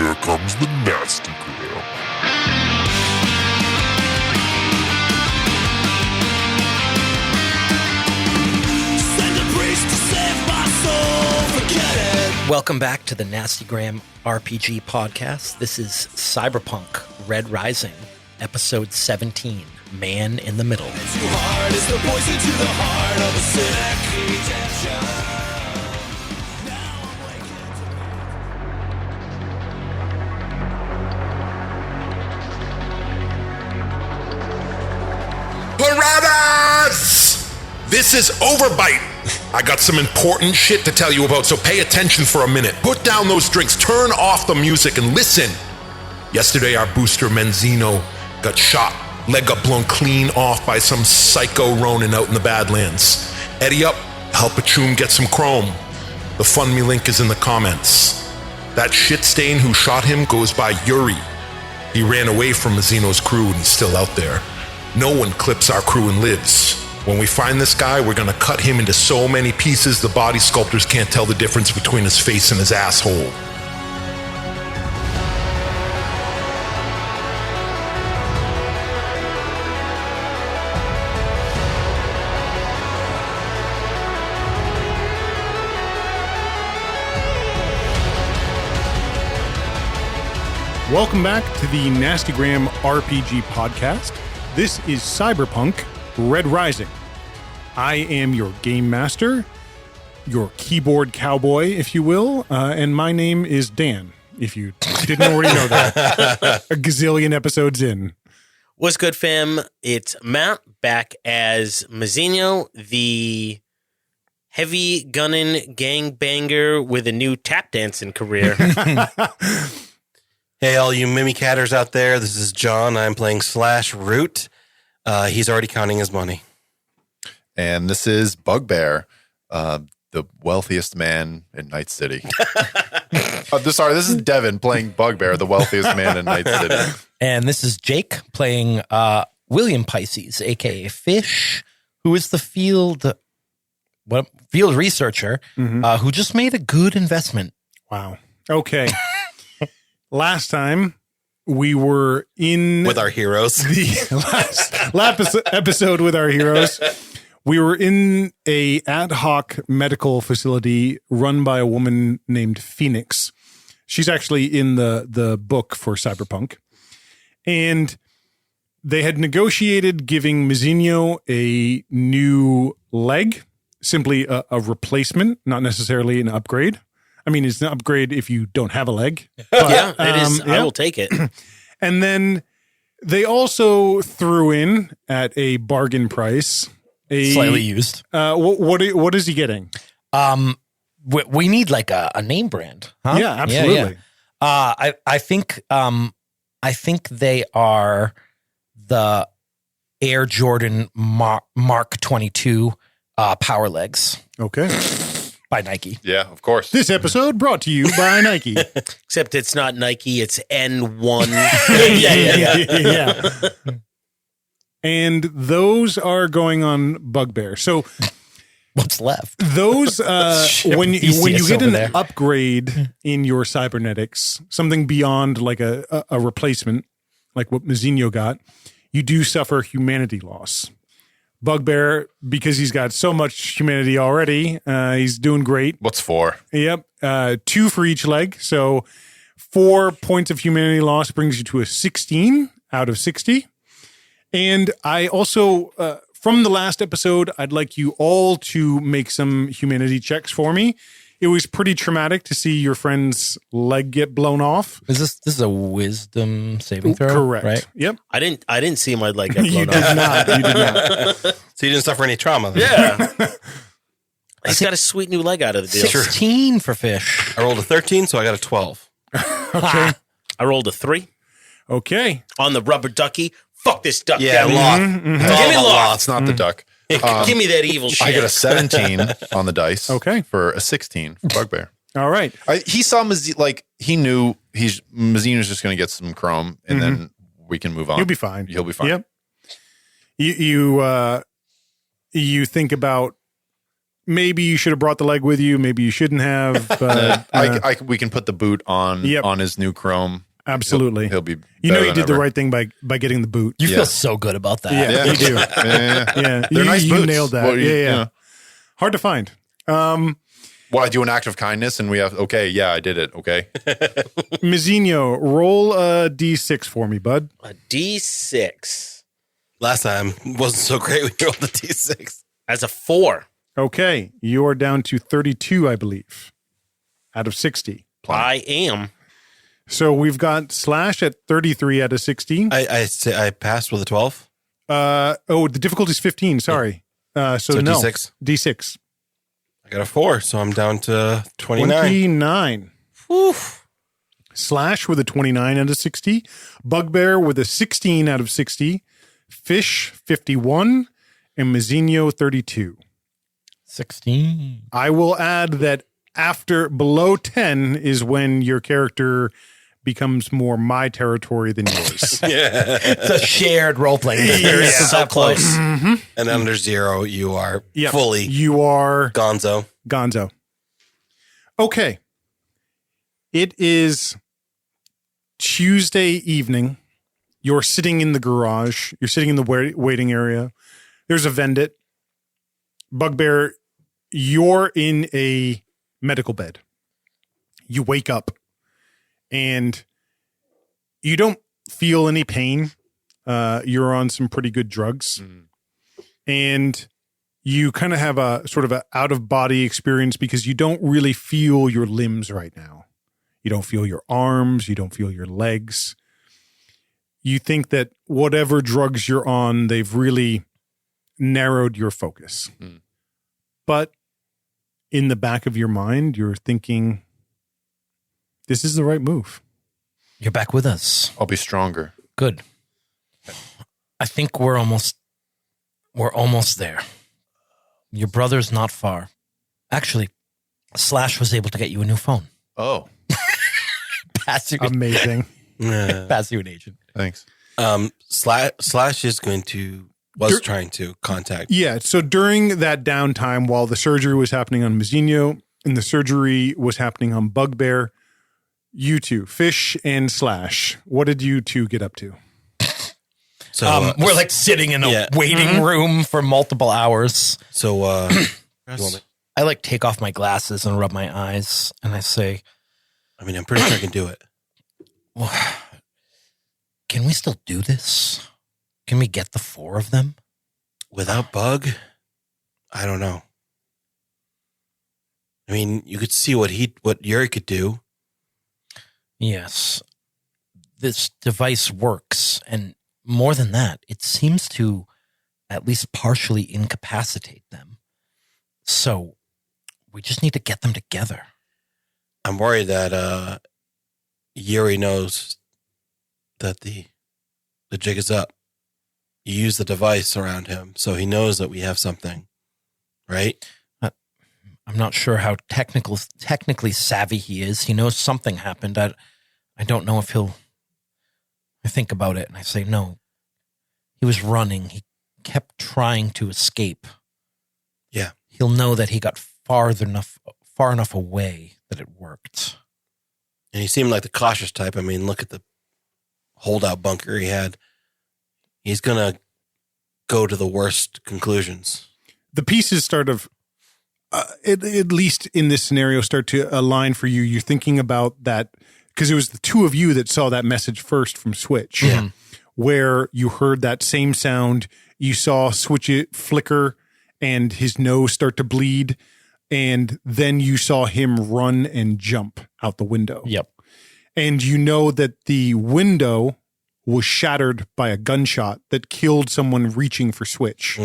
Here comes the nasty gram. Send a priest to save my soul, forget it. Welcome back to the Nastygram RPG podcast. This is Cyberpunk Red Rising, episode 17, Man in the Middle. Too hard is the poison to the heart of a cynic. Redemption. Paradas! This is Overbite. I got some important shit to tell you about, so pay attention for a minute. Put down those drinks, turn off the music, and listen. Yesterday, our booster Mezzinio got shot. Leg got blown clean off by some psycho Ronin out in the Badlands. Eddie up, help Achum get some chrome. The FundMe link is in the comments. That shit stain who shot him goes by Yuri. He ran away from Mezzinio's crew and he's still out there. No one clips our crew and lives. When we find this guy, we're gonna cut him into so many pieces the body sculptors can't tell the difference between his face and his asshole. Welcome back to the Nastygram RPG podcast. This is Cyberpunk Red Rising. I am your game master, your keyboard cowboy, if you will, and my name is Dan, if you didn't already know that. A gazillion episodes in. What's good, fam? It's Matt, back as Mezzinio, the heavy gunning gangbanger with a new tap dancing career. Hey, all you mimicatters out there, this is John. I'm playing /Root. He's already counting his money. And this is Bugbear, the wealthiest man in Night City. Sorry, this is Devin playing Bugbear, the wealthiest man in Night City. And this is Jake playing William Pisces, a.k.a. Fish, who is the field researcher who just made a good investment. Wow. Okay. Last time we were in With our heroes. the last episode with our heroes. We were in a ad hoc medical facility run by a woman named Phoenix. She's actually in the book for Cyberpunk. And they had negotiated giving Mezzinio a new leg, simply a replacement, not necessarily an upgrade. I mean, it's an upgrade if you don't have a leg. But, Yeah, it is. I will take it. And then they also threw in at a bargain price Slightly used. What is he getting? We need like a name brand. Huh? Yeah, absolutely. Yeah. I think they are the Air Jordan Mark 22 Power Legs Okay. by Nike. Yeah, of course. This episode brought to you by Nike. Except it's not Nike, it's N1. Yeah. And those are going on Bugbear. So What's left? those when you get an there. upgrade in your cybernetics, something beyond like a replacement, like what Mezzinio got, you do suffer humanity loss. Bugbear, because he's got so much humanity already, he's doing great. What's 4? Yep. 2 for each leg. So 4 points of humanity loss brings you to a 16 out of 60. And I also, from the last episode, I'd like you all to make some humanity checks for me. It was pretty traumatic to see your friend's leg get blown off. This is a wisdom saving throw? Correct. Right? Yep. I didn't see my leg get You blown did off. not. You did not. So you didn't suffer any trauma. Then. Yeah. He's got a sweet new leg out of the deal. 16 for Fish. I rolled a 13, so I got a 12. Okay. I rolled a 3 Okay. on the rubber ducky. Fuck this duck. Yeah, Devin. law. Give me law. It's not the duck. Give me that evil shit. I got a 17 on the dice. Okay. For a 16 for Bugbear. All right. He saw he knew Mezzinio's just going to get some chrome, and then we can move on. He'll be fine. He'll be fine. Yep. You think about maybe you should have brought the leg with you. Maybe you shouldn't have. But, we can put the boot on his new chrome. Absolutely. He'll be. You know, better you than did the ever. right thing by getting the boot. You feel so good about that. Yeah, you do. Yeah, They're nice you boots. nailed that. Well, yeah. you know. Hard to find. Well, I do an act of kindness, and we have. Okay, yeah, I did it. Okay. Mezzinio, roll a d6 for me, bud. A D6. Last time wasn't so great. We rolled the D6. As a 4. Okay, you are down to 32, I believe, out of 60. I am. So we've got Slash at 33 out of 60. I say I passed with a 12. The difficulty is 15. Sorry. So no. D6. D6. I got a 4, so I'm down to 29. 29. Whew. Slash with a 29 out of 60. Bugbear with a 16 out of 60. Fish 51. And Mezzinio 32. 16. I will add that after below 10 is when your character becomes more my territory than yours. It's a shared role-playing experience. Yeah, so close. And under 0, you are Yep. fully You are gonzo. Gonzo. Okay. It is Tuesday evening. You're sitting in the garage. You're sitting in the waiting area. There's a vendit. Bugbear, you're in a medical bed. You wake up and you don't feel any pain. You're on some pretty good drugs. And you kind of have a sort of an out-of-body experience because you don't really feel your limbs right now. You don't feel your arms. You don't feel your legs. You think that whatever drugs you're on, they've really narrowed your focus. But in the back of your mind, you're thinking, this is the right move. You're back with us. I'll be stronger. Good. I think we're almost there. Your brother's not far. Actually, Slash was able to get you a new phone. Oh, Pass you, Amazing. pass you an agent. thanks. Slash is trying to contact. Yeah. So during that downtime, while the surgery was happening on Mezzinio and the surgery was happening on Bugbear, you two, Fish and Slash, what did you two get up to? So We're like sitting in a waiting room for multiple hours. So I like take off my glasses and rub my eyes, and I say, I mean, I'm pretty sure I can do it. well, can we still do this? Can we get the 4 of them? Without Bug, I don't know. I mean, you could see what Yuri could do. Yes. This device works, and more than that, it seems to at least partially incapacitate them. So we just need to get them together. I'm worried that Yuri knows that the jig is up. You use the device around him, so he knows that we have something, right? I'm not sure how technically savvy he is. He knows something happened. I don't know if he'll. I think about it and I say, no. He was running. He kept trying to escape. Yeah. He'll know that he got far enough away that it worked. And he seemed like the cautious type. I mean, look at the holdout bunker he had. He's going to go to the worst conclusions. The pieces start of, at least in this scenario, start to align for you. You're thinking about that because it was the two of you that saw that message first from Switch, where you heard that same sound. You saw Switch flicker and his nose start to bleed. And then you saw him run and jump out the window. Yep. And you know that the window was shattered by a gunshot that killed someone reaching for Switch.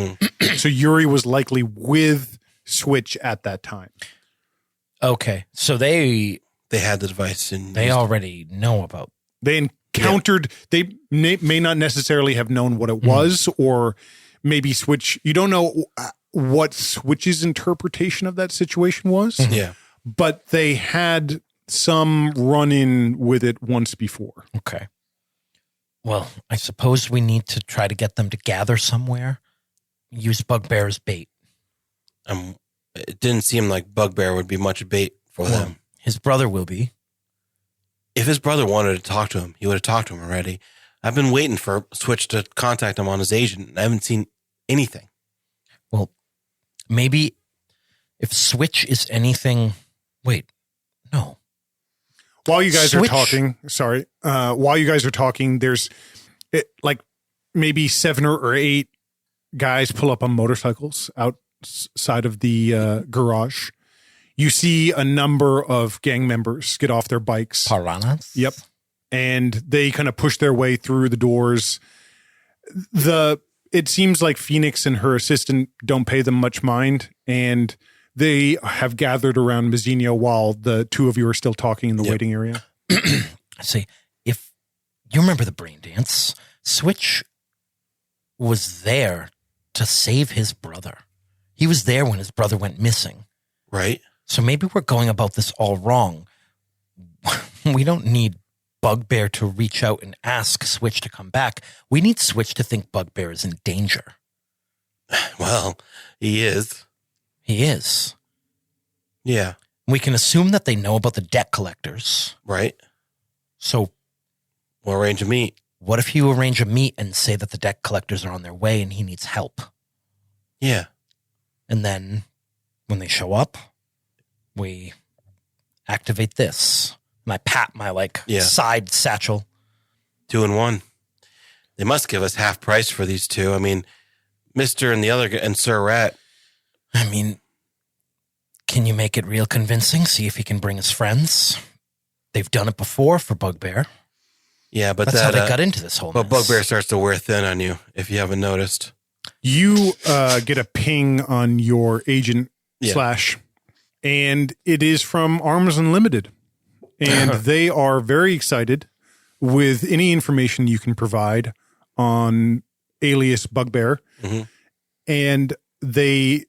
So Yuri was likely with Switch at that time. Okay. So they had the device and they already know about. They encountered, they may not necessarily have known what it was, or maybe Switch, you don't know what Switch's interpretation of that situation was. Yeah. But they had some run-in with it once before. Okay. Well, I suppose we need to try to get them to gather somewhere. Use Bugbear as bait. I'm it didn't seem like Bugbear would be much bait for them. His brother will be. If his brother wanted to talk to him, he would have talked to him already. I've been waiting for Switch to contact him on his agent, and I haven't seen anything. Well, maybe if Switch is anything... Wait, no. While you guys Switch- are talking, while you guys are talking, there's like maybe 7 or 8 guys pull up on motorcycles outside of the garage. You see a number of gang members get off their bikes. Piranhas? Yep. And they kind of push their way through the doors. It seems like Phoenix and her assistant don't pay them much mind, and they have gathered around Mezzinio while the two of you are still talking in the waiting area. See, if you remember the brain dance, Switch was there to save his brother. He was there when his brother went missing. Right? So maybe we're going about this all wrong. We don't need Bugbear to reach out and ask Switch to come back. We need Switch to think Bugbear is in danger. Well, he is. He is. Yeah. We can assume that they know about the debt collectors. Right? So We'll arrange a meet. what if you arrange a meet and say that the debt collectors are on their way and he needs help? Yeah. And then when they show up, we activate this. And I pat my side satchel. 2 in 1. They must give us half price for these two. I mean, Mr. and the other and Sir Rat. I mean, can you make it real convincing? See if he can bring his friends. They've done it before for Bugbear. Yeah, but That's how they got into this whole But mess. Bugbear starts to wear thin on you, if you haven't noticed. You get a ping on your agent Yeah. / and it is from Arms Unlimited. And they are very excited with any information you can provide on alias Bugbear. Mhm. And they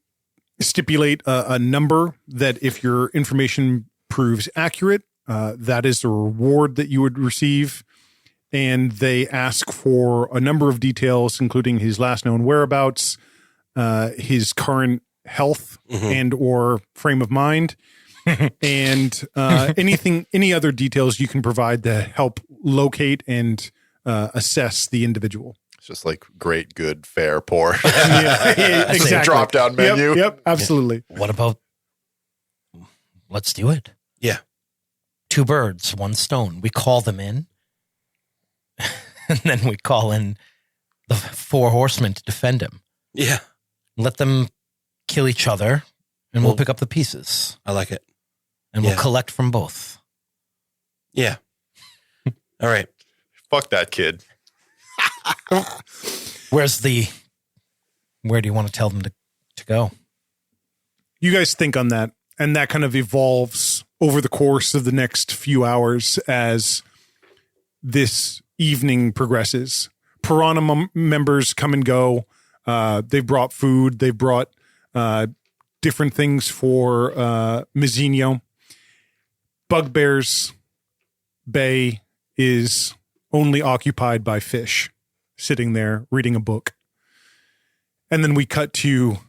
stipulate a number that if your information proves accurate, that is the reward that you would receive. And they ask for a number of details, including his last known whereabouts, his current health and or frame of mind, and any other details you can provide to help locate and assess the individual. It's just like great, good, fair, poor. Yeah, exactly. Drop down menu. Yep, absolutely. What about, let's do it. Yeah. 2 birds, 1 stone. We call them in. And then we call in the 4 horsemen to defend him. Yeah. Let them kill each other, and we'll pick up the pieces. I like it. And we'll collect from both. Yeah. All right. Fuck that kid. Where do you want to tell them to go? You guys think on that, and that kind of evolves over the course of the next few hours as this evening progresses. Piranha members come and go. They've brought food. They've brought different things for Mezzinio. Bugbear's bay is only occupied by fish, sitting there reading a book. And then we cut to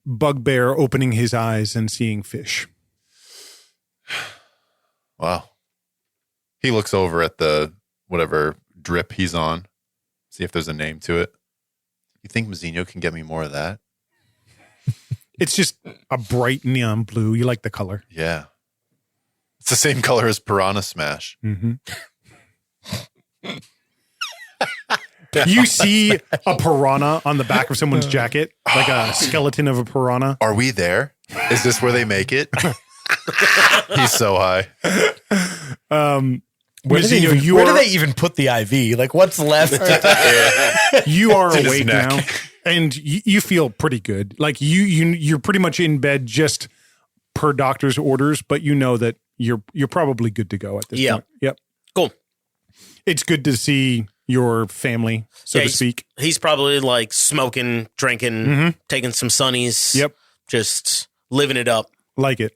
Bugbear opening his eyes and seeing fish. Wow. He looks over at the whatever drip he's on, see if there's a name to it. You think Mezzinio can get me more of that? It's just a bright neon blue. You like the color. Yeah. It's the same color as Piranha Smash. Mm-hmm. You see a piranha on the back of someone's jacket, like a skeleton of a piranha. Are we there? Is this where they make it? He's so high. Where do they even put the IV? Like, what's left? You are in his awake neck. now, and you feel pretty good. Like you're pretty much in bed just per doctor's orders, but you know that you're probably good to go at this point. Yep. Cool. It's good to see your family, so to speak. He's probably like smoking, drinking, taking some sunnies. Yep. Just living it up. Like it.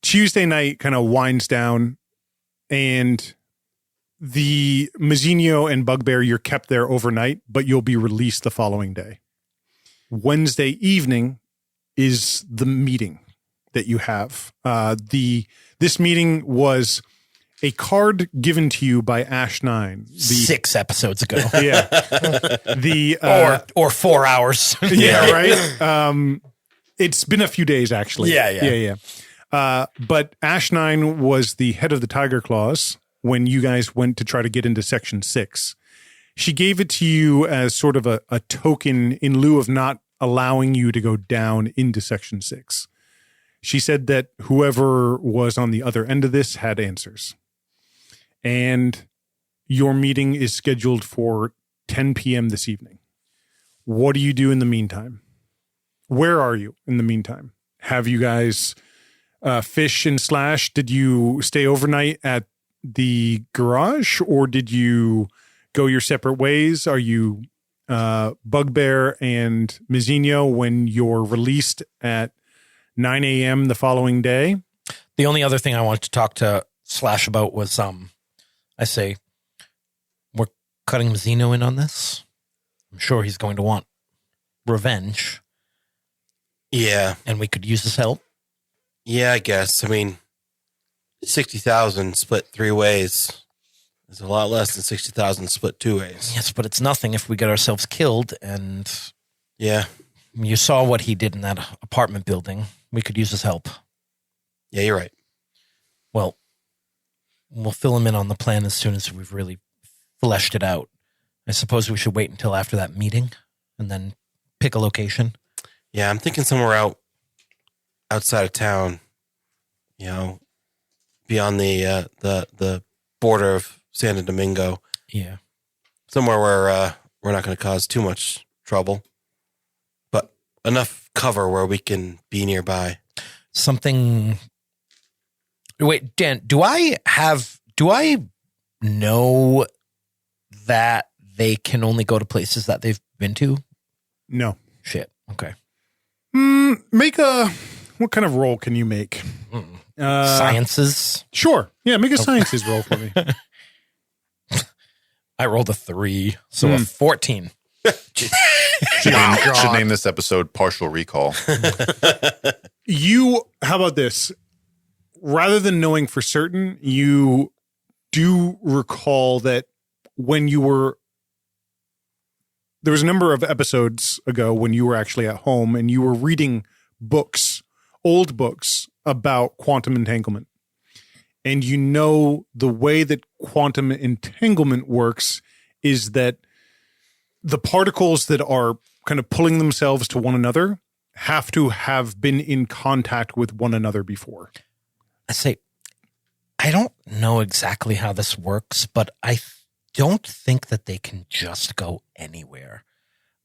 Tuesday night kind of winds down, and the Mezzinio and Bugbear, you're kept there overnight, but you'll be released the following day. Wednesday evening is the meeting that you have. This meeting was a card given to you by Ash 9. 6 episodes ago. Yeah. Or 4 hours. Yeah, right? It's been a few days, actually. Yeah. But Ash 9 was the head of the Tiger Claws when you guys went to try to get into Section 6. She gave it to you as sort of a token in lieu of not allowing you to go down into Section 6. She said that whoever was on the other end of this had answers. And your meeting is scheduled for 10 p.m. this evening. What do you do in the meantime? Where are you in the meantime? Have you guys fish and slash? Did you stay overnight at the garage, or did you go your separate ways? Are you Bugbear and Mezzinio when you're released at 9 a.m. the following day? The only other thing I wanted to talk to Slash about was, I say, we're cutting Mezzinio in on this. I'm sure he's going to want revenge. Yeah. And we could use his help. Yeah, I guess. I mean, 60,000 split 3 ways is a lot less than 60,000 split 2 ways. Yes, but it's nothing if we get ourselves killed. And yeah, you saw what he did in that apartment building. We could use his help. Yeah, you're right. Well, we'll fill him in on the plan as soon as we've really fleshed it out. I suppose we should wait until after that meeting and then pick a location. Yeah, I'm thinking somewhere outside of town, beyond the border of Santo Domingo. Yeah. Somewhere where we're not going to cause too much trouble, but enough cover where we can be nearby. Something. Wait, Dan, do I know that they can only go to places that they've been to? No. Shit. Okay. What kind of roll can you make? Sciences? Sure. Yeah, make a sciences roll for me. I rolled a 3, so a 14. Should name this episode Partial Recall. How about this? Rather than knowing for certain, you do recall that when you were, there was a number of episodes ago when you were actually at home and you were reading books, old books about quantum entanglement. And you know the way that quantum entanglement works is that the particles that are kind of pulling themselves to one another have to have been in contact with one another before. I say, I don't know exactly how this works, but I don't think that they can just go anywhere.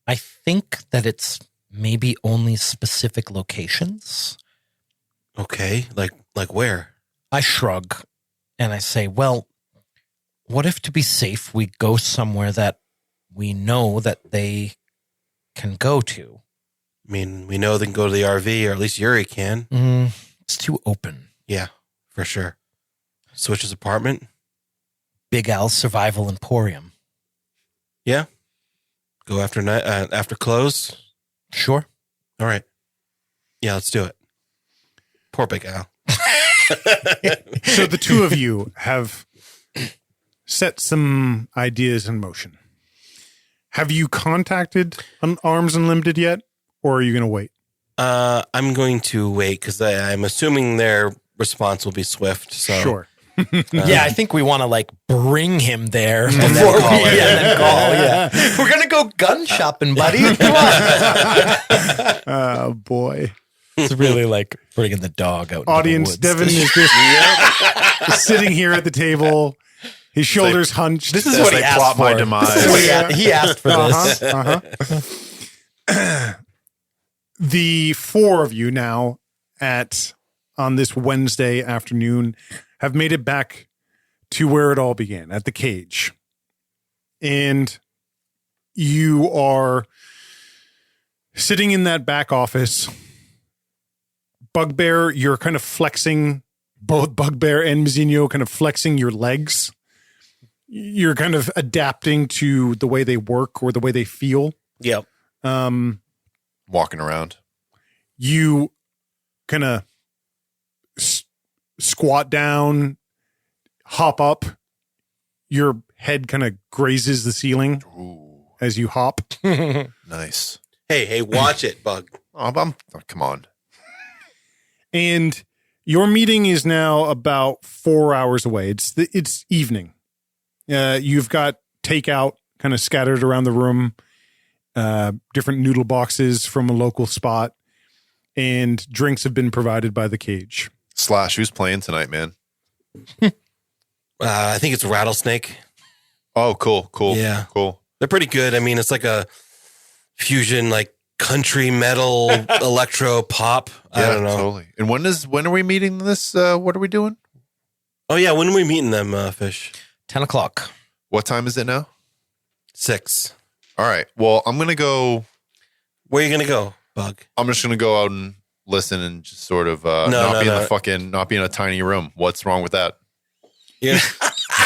I think that it's maybe only specific locations. Okay, like where? I shrug and I say, well, what if to be safe we go somewhere that we know that they can go to? I mean, we know they can go to the RV, or at least Yuri can. It's too open. Yeah, for sure. Switch's apartment? Big Al's Survival Emporium. Yeah. Go after close? Sure. All right. Yeah, let's do it. Poor Big Al. So the two of you have set some ideas in motion. Have you contacted Arms Unlimited yet, or are you going to wait? I'm going to wait because I'm assuming their response will be swift. So Sure. Yeah, I think we want to bring him there before we then call. Yeah, we're gonna go gun shopping, buddy. Come on. Oh boy. It's really like bringing the dog out. Audience, Devin is just sitting here at the table, his shoulders hunched. This is what he asked plot for. my demise. This is what he asked for this. The four of you now on this Wednesday afternoon have made it back to where it all began, at the cage. And you are sitting in that back office. Bugbear, you're kind of flexing, both Bugbear and Mezzinio kind of flexing your legs. You're kind of adapting to the way they work or the way they feel. Yep. walking around. You kind of squat down, hop up. Your head kind of grazes the ceiling as you hop. Nice. Hey, watch it, Bug. Come on. And your meeting is now about 4 hours away. It's evening. You've got takeout kind of scattered around the room, different noodle boxes from a local spot, and drinks have been provided by the cage. Slash, who's playing tonight, man? I think it's Rattlesnake. Oh, cool. Yeah. Cool. They're pretty good. I mean, it's like a fusion, like country metal, electro pop. I don't know. Totally. And when are we meeting this? What are we doing? Oh yeah, when are we meeting them, Fish? 10 o'clock. What time is it now? 6. All right. Well, I'm gonna go. Where are you gonna go, Bug? I'm just gonna go out and listen and just sort of not be in a tiny room. What's wrong with that? Yeah.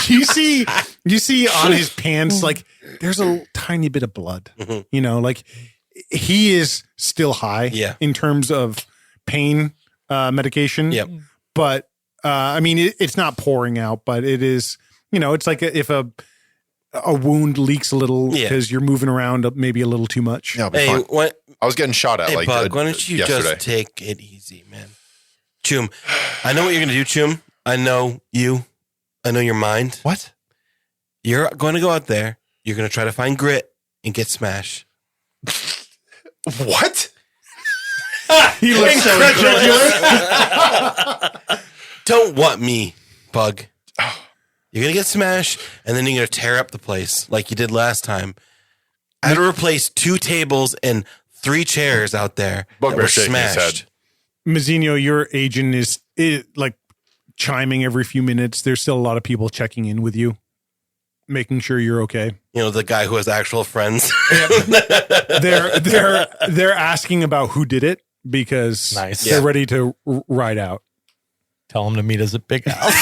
You see on his pants, like there's a tiny bit of blood. You know, like he is still high in terms of pain medication. Yep. But I mean, it's not pouring out, but it is, you know, it's like if a wound leaks a little because you're moving around maybe a little too much. Yeah, hey, I was getting shot at hey, like Bug, why don't you yesterday. just take it easy, man? Choom, I know what you're going to do, Choom. I know you. I know your mind. What? You're going to go out there. You're going to try to find Grit and get Smash. What? He looks so incredulous. Don't want me, Bug. You're going to get Smash, and then you're going to tear up the place like you did last time. I had to replace 2 tables and 3 chairs out there that were smashed. Mezzinio, your agent is like chiming every few minutes. There's still a lot of people checking in with you, making sure you're okay. You know, the guy who has actual friends. They're asking about who did it because they're ready to ride out. Tell him to meet us at Big House.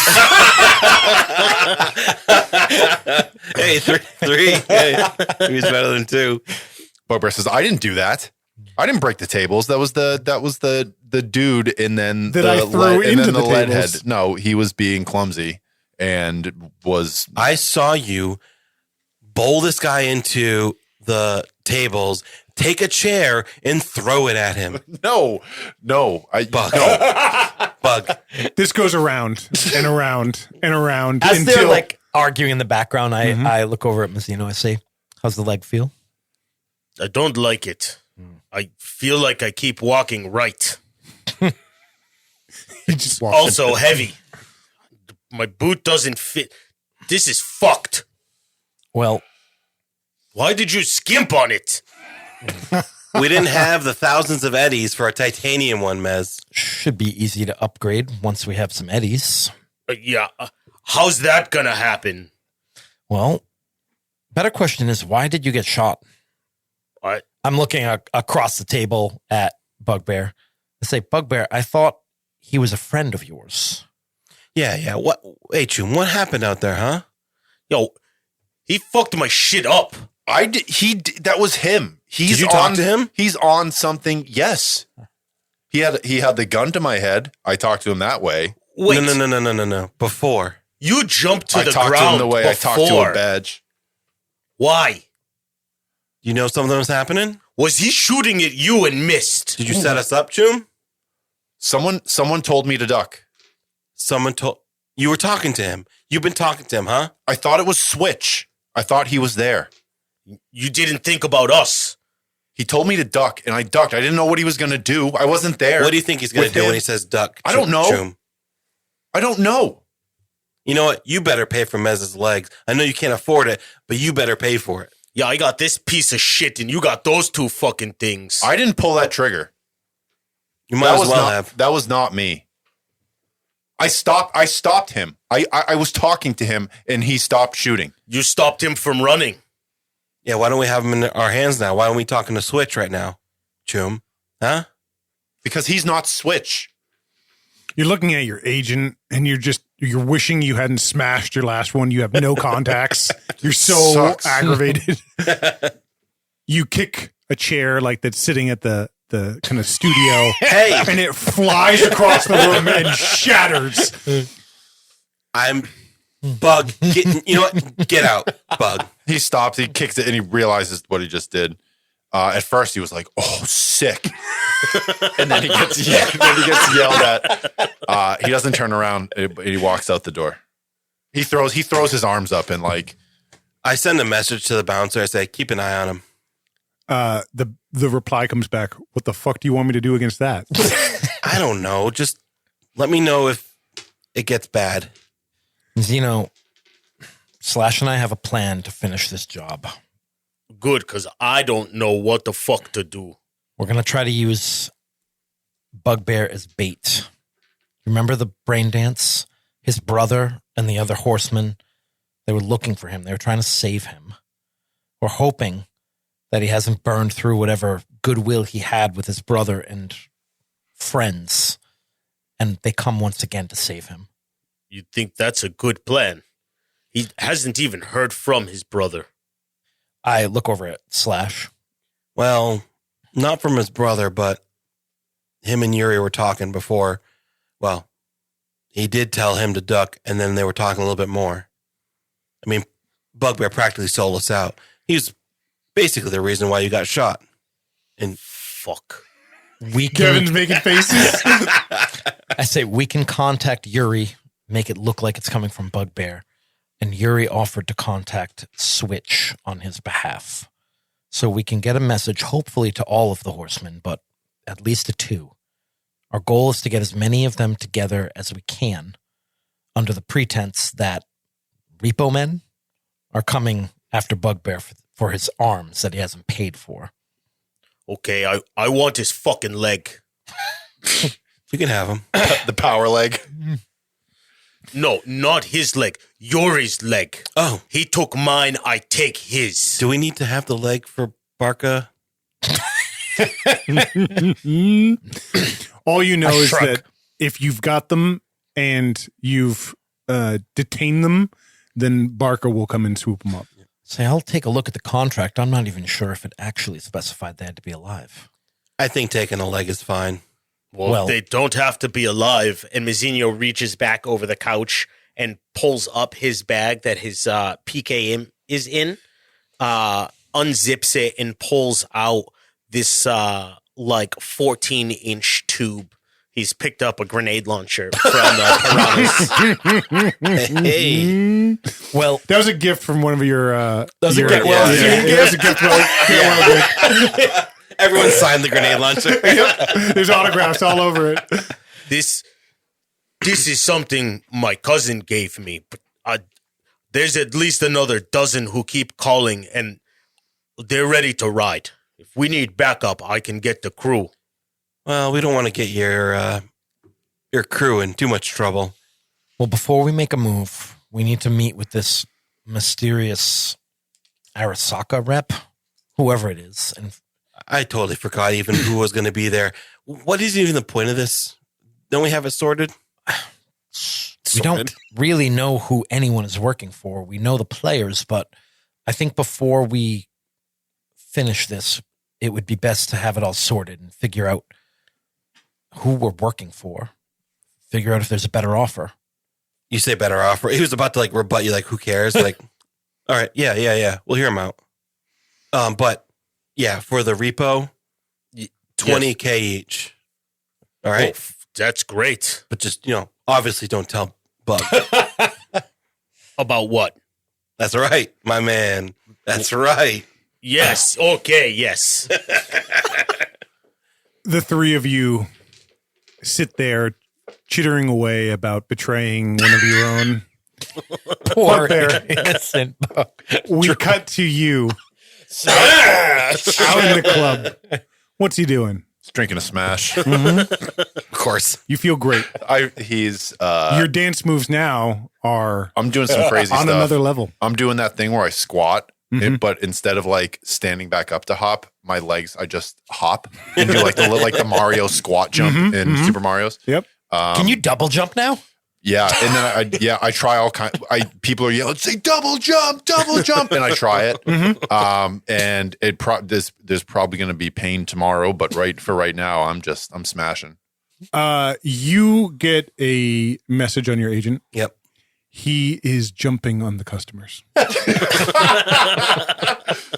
Hey, 3. Hey, he's better than 2. Bugbear says, "I didn't do that. I didn't break the tables. That was the dude, and then that I threw into the lead tables. head. No, he was being clumsy and was. I saw you bowl this guy into the tables, take a chair, and throw it at him. No, Bug. Bug. This goes around and around and around. As they're like arguing in the background, I look over at Mezzinio. I say, "How's the leg feel?" I don't like it. I feel like I keep walking right. He just Also heavy. My boot doesn't fit. This is fucked. Well, why did you skimp on it? We didn't have the thousands of eddies for a titanium one, Mez. Should be easy to upgrade once we have some eddies. How's that gonna happen? Well, better question is, why did you get shot? I'm looking across the table at Bugbear. I say, Bugbear, I thought he was a friend of yours. Yeah. What? Hey, Choom, what happened out there, huh? Yo, he fucked my shit up. That was him. Did you talk to him? He's on something. Yes. He had the gun to my head. I talked to him that way. Wait. No. Before. You jumped to the ground. I talked to him the way I talked to a badge. Why? You know something was happening? Was he shooting at you and missed? Did you set us up, Choom? Someone told me to duck. You were talking to him. You've been talking to him, huh? I thought it was Switch. I thought he was there. You didn't think about us. He told me to duck, and I ducked. I didn't know what he was going to do. I wasn't there. What do you think he's going to do when he says duck? I don't know. Choom? I don't know. You know what? You better pay for Mez's legs. I know you can't afford it, but you better pay for it. Yeah, I got this piece of shit, and you got those 2 fucking things. I didn't pull that trigger. You might as well have. That was not me. I stopped him. I was talking to him, and he stopped shooting. You stopped him from running. Yeah, why don't we have him in our hands now? Why aren't we talking to Switch right now, Choom? Huh? Because he's not Switch. You're looking at your agent, and you're wishing you hadn't smashed your last one. You have no contacts. You're so aggravated. You kick a chair like that's sitting at the the kind of studio, Hey, and it flies across the room and shatters. I'm Bug. You know what? Get out, Bug. He stops, he kicks it, and he realizes what he just did. At first, he was like, "Oh, sick," and then he gets yelled at. He doesn't turn around. He walks out the door. He throws his arms up and like. I send a message to the bouncer. I say, keep an eye on him. The reply comes back. What the fuck do you want me to do against that? I don't know. Just let me know if it gets bad. Zeno, Slash and I have a plan to finish this job. Good, because I don't know what the fuck to do. We're going to try to use Bugbear as bait. Remember the brain dance? His brother and the other horsemen, they were looking for him. They were trying to save him. We're hoping that he hasn't burned through whatever goodwill he had with his brother and friends, and they come once again to save him. You think that's a good plan? He hasn't even heard from his brother. I look over at Slash. Well, not from his brother, but him and Yuri were talking before. Well, he did tell him to duck, and then they were talking a little bit more. I mean, Bugbear practically sold us out. He's basically the reason why you got shot. And fuck. Kevin's making faces. I say we can contact Yuri, make it look like it's coming from Bugbear. And Yuri offered to contact Switch on his behalf. So we can get a message, hopefully to all of the horsemen, but at least to 2. Our goal is to get as many of them together as we can under the pretense that repo men are coming after Bugbear for his arms that he hasn't paid for. Okay, I want his fucking leg. you can have him. The power leg. No, not his leg. Yuri's leg. Oh. He took mine, I take his. Do we need to have the leg for Barca? All you know is that if you've got them and you've detained them, then Barker will come and swoop them up. Say, I'll take a look at the contract. I'm not even sure if it actually specified they had to be alive. I think taking a leg is fine. Well, they don't have to be alive. And Mezzinio reaches back over the couch and pulls up his bag that his PK is in, unzips it, and pulls out this like 14-inch tube. He's picked up a grenade launcher from the Piranhas. Hey. Well, that was a gift from one of your. That was a gift. That was a gift. Everyone signed the grenade launcher. There's autographs all over it. This is something my cousin gave me, but there's at least another dozen who keep calling, and they're ready to ride. If we need backup, I can get the crew. Well, we don't want to get your crew in too much trouble. Well, before we make a move, we need to meet with this mysterious Arasaka rep, whoever it is. And I totally forgot even who was going to be there. What is even the point of this? Don't we have it sorted? We don't really know who anyone is working for. We know the players, but I think before we finish this, it would be best to have it all sorted and figure out who we're working for. Figure out if there's a better offer. You say better offer. He was about to like rebut you, like, who cares? Like, all right, yeah. We'll hear him out. But yeah, for the repo, 20K each. All right. Oh, that's great. But just, obviously don't tell Bug. About what? That's right, my man. That's right. Yes. Okay. Yes. The three of you sit there chittering away about betraying one of your own. Poor innocent Bug. We cut to you out in the club. What's he doing? He's drinking a smash. Of course. You feel great. He's your dance moves now are I'm doing some crazy on stuff. Another level. I'm doing that thing where I squat, but instead of like standing back up to hop, my legs I just hop and do like the Mario squat jump in Super Mario's. Yep. Can you double jump now? Yeah, and then I try all kind. People are yelling, say double jump, and I try it. And there's probably going to be pain tomorrow, but right now, I'm smashing. You get a message on your agent. Yep. He is jumping on the customers.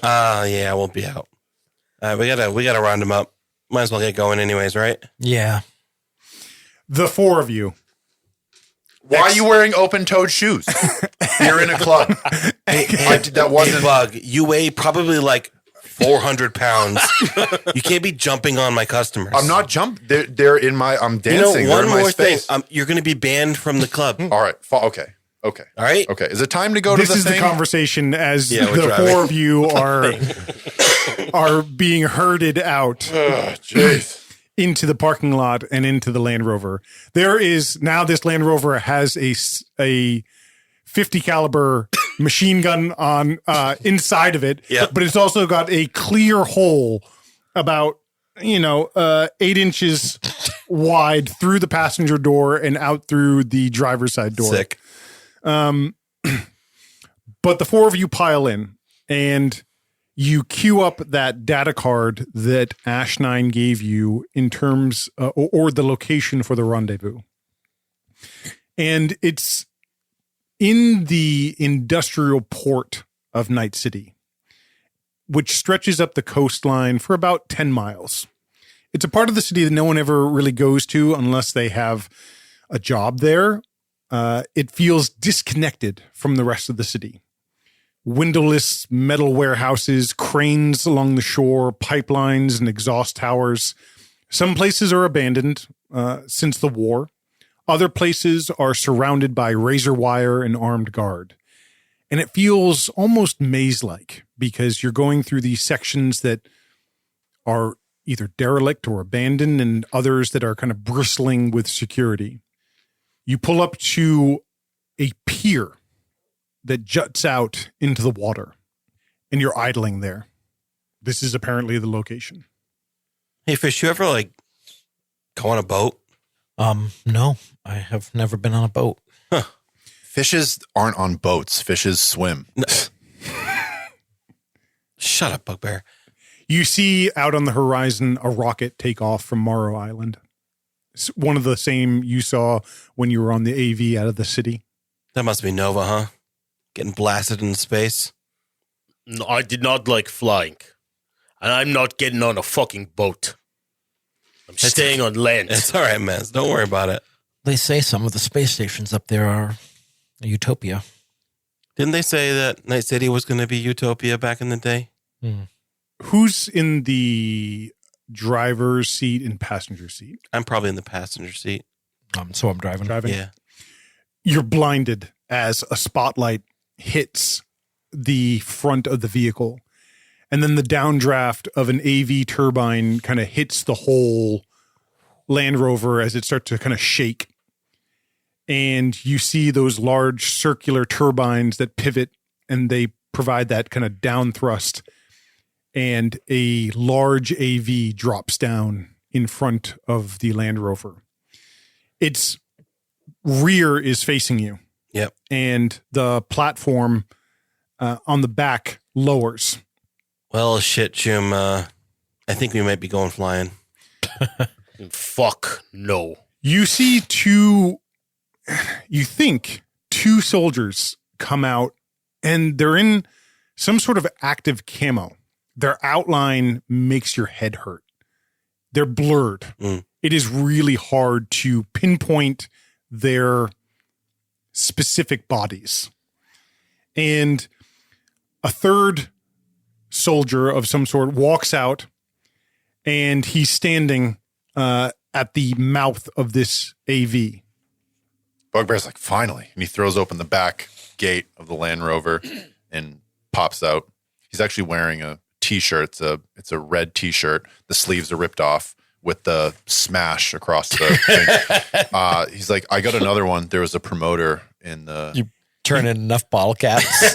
Yeah, I won't be out. We gotta round him up. Might as well get going anyways, right? Yeah. The four of you. Why are you wearing open-toed shoes? You're in a club. That wasn't Bug. You weigh probably like 400 pounds. You can't be jumping on my customers. I'm not They're in my. I'm dancing. One They're in my more thing. space. You're going to be banned from the club. All right. Okay. All right. Okay. Is it time to go This to the is thing? the conversation as Yeah, we're the driving. four of you are being herded out Jeez. into the parking lot and into the Land Rover. There is now this Land Rover has a 50 caliber machine gun on inside of it, Yep. but it's also got a clear hole about 8 inches wide through the passenger door and out through the driver's side door. Sick. But the four of you pile in and you queue up that data card that Ash9 gave you in terms or the location for the rendezvous. And it's in the industrial port of Night City, which stretches up the coastline for about 10 miles. It's a part of the city that no one ever really goes to unless they have a job there. It feels disconnected from the rest of the city. Windowless metal warehouses, cranes along the shore, pipelines and exhaust towers. Some places are abandoned since the war. Other places are surrounded by razor wire and armed guard. And it feels almost maze-like because you're going through these sections that are either derelict or abandoned and others that are kind of bristling with security. You pull up to a pier that juts out into the water, and you're idling there. This is apparently the location. Hey, Fish, you ever go on a boat? No, I have never been on a boat. Fishes aren't on boats. Fishes swim. Shut up, Bugbear. You see out on the horizon a rocket take off from Morrow Island. It's one of the same you saw when you were on the AV out of the city. That must be Nova, huh? Getting blasted in space. No, I did not like flying. And I'm not getting on a fucking boat. I'm staying on land. It's all right, man. Don't worry about it. They say some of the space stations up there are a utopia. Didn't they say that Night City was going to be utopia back in the day? Who's in the driver's seat and passenger seat? I'm probably in the passenger seat. So I'm driving. Yeah. You're blinded as a spotlight hits the front of the vehicle. And then the downdraft of an AV turbine kind of hits the whole Land Rover as it starts to kind of shake. And you see those large circular turbines that pivot and they provide that kind of down thrust. And a large AV drops down in front of the Land Rover. Its rear is facing you. Yep. And the platform on the back lowers. Well, shit, Jim. I think we might be going flying. Fuck no. You see you think two soldiers come out and they're in some sort of active camo. Their outline makes your head hurt. They're blurred. It is really hard to pinpoint their specific bodies. And a third soldier of some sort walks out and he's standing at the mouth of this AV. Bugbear's like, finally. And he throws open the back gate of the Land Rover and pops out. He's actually wearing a T-shirt. It's a red T-shirt. The sleeves are ripped off with the smash across the thing. He's like, I got another one. There was a promoter in the... You turn in enough bottle caps.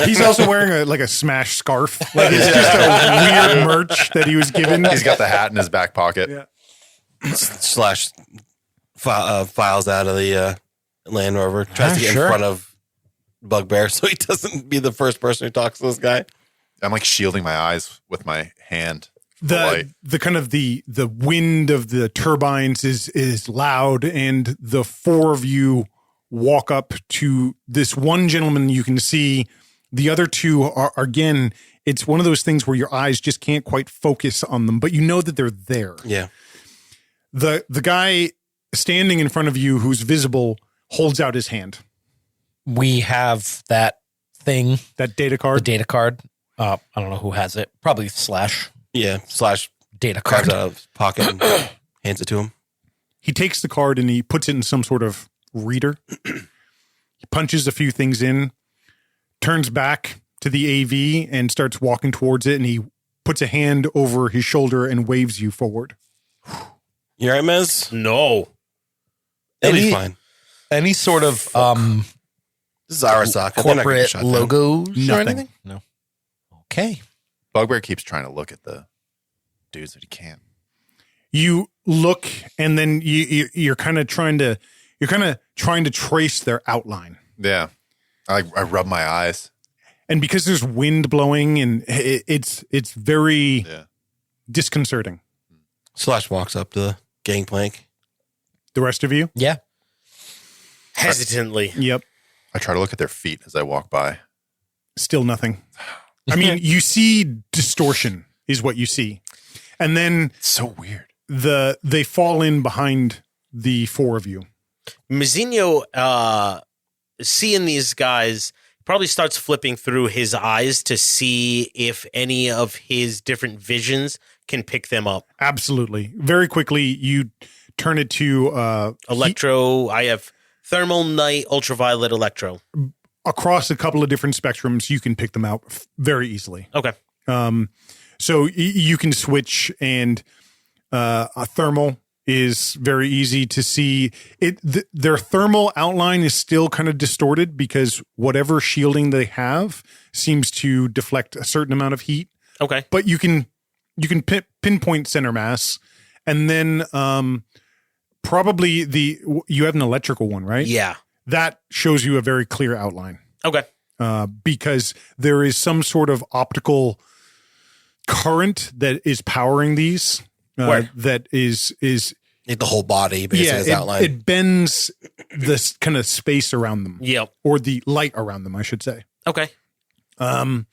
He's also wearing a smash scarf. Like it's just a weird merch that he was given. He's got the hat in his back pocket. Yeah. Slash files out of the Land Rover. Tries to get sure. in front of Bugbear so he doesn't be the first person who talks to this guy. I'm like shielding my eyes with my hand. The kind of the wind of the turbines is loud, and the four of you walk up to this one gentleman. You can see the other two are, again, it's one of those things where your eyes just can't quite focus on them, but you know that they're there. Yeah. The guy standing in front of you who's visible holds out his hand. We have that thing, That data the card. data card. I don't know who has it. Probably Slash Yeah. Slash data grabs card. it out of his pocket and hands it to him. He takes the card and he puts it in some sort of reader. He punches a few things in, turns back to the AV and starts walking towards it, and he puts a hand over his shoulder and waves you forward. You all right, Mez? No. It'll be Any- fine. Any sort of This is Arasaka. They're not gonna corporate shut down. logos or Nothing. anything? No. Okay. Bugbear keeps trying to look at the dudes, but he can't. You look, and then you're kind of trying to trace their outline. Yeah. I rub my eyes. And because there's wind blowing, and it's very Yeah. disconcerting. Slash walks up to the gangplank. The rest of you? Yeah. Hesitantly. Yep. I try to look at their feet as I walk by. Still nothing. I mean, you see distortion is what you see. And then It's so weird. they fall in behind the four of you. Mezzinio, seeing these guys, probably starts flipping through his eyes to see if any of his different visions can pick them up. Absolutely. Very quickly, you turn it to Electro, I have thermal, night, ultraviolet, electro. across a couple of different spectrums. You can pick them out very easily. Okay. So you can switch, and a thermal is very easy to see. Their thermal outline is still kind of distorted because whatever shielding they have seems to deflect a certain amount of heat. Okay. But you can pinpoint center mass, and then probably you have an electrical one, right? Yeah. That shows you a very clear outline. Okay. Because there is some sort of optical current that is powering these. Where? That is Like the whole body, basically, is outlined. it bends this kind of space around them, Yep. or the light around them, I should say. Okay. The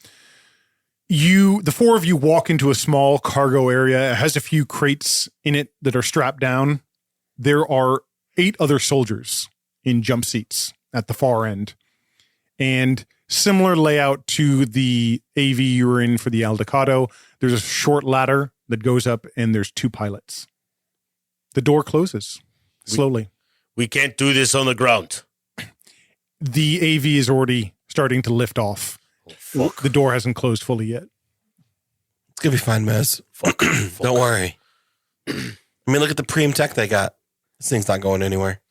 four of you walk into a small cargo area. It has a few crates in it that are strapped down. There are 8 other soldiers in jump seats at the far end, and similar layout to the AV you were in for the Aldecado. There's a short ladder that goes up, and there's 2 pilots. The door closes slowly. We can't do this on the ground. The AV is already starting to lift off. Fuck. The door hasn't closed fully yet. It's going to be fine, Mez. Don't worry. I mean, look at the Preem tech they got. This thing's not going anywhere.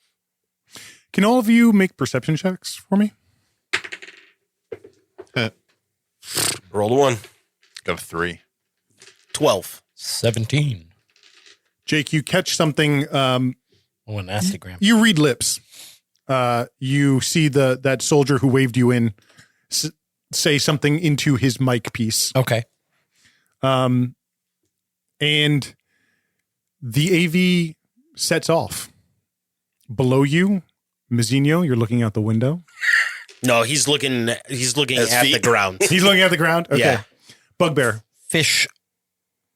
Can all of you make perception checks for me? Roll the 1. Got a 3. 12. 17. Jake, you catch something. Oh, a nasty gram. You read lips. You see that soldier who waved you in say something into his mic piece. Okay. And the AV sets off. Below you, Mezzinio, you're looking out the window. No, he's looking at feet. the ground. He's looking at the ground? Okay. Yeah. Bugbear. Fish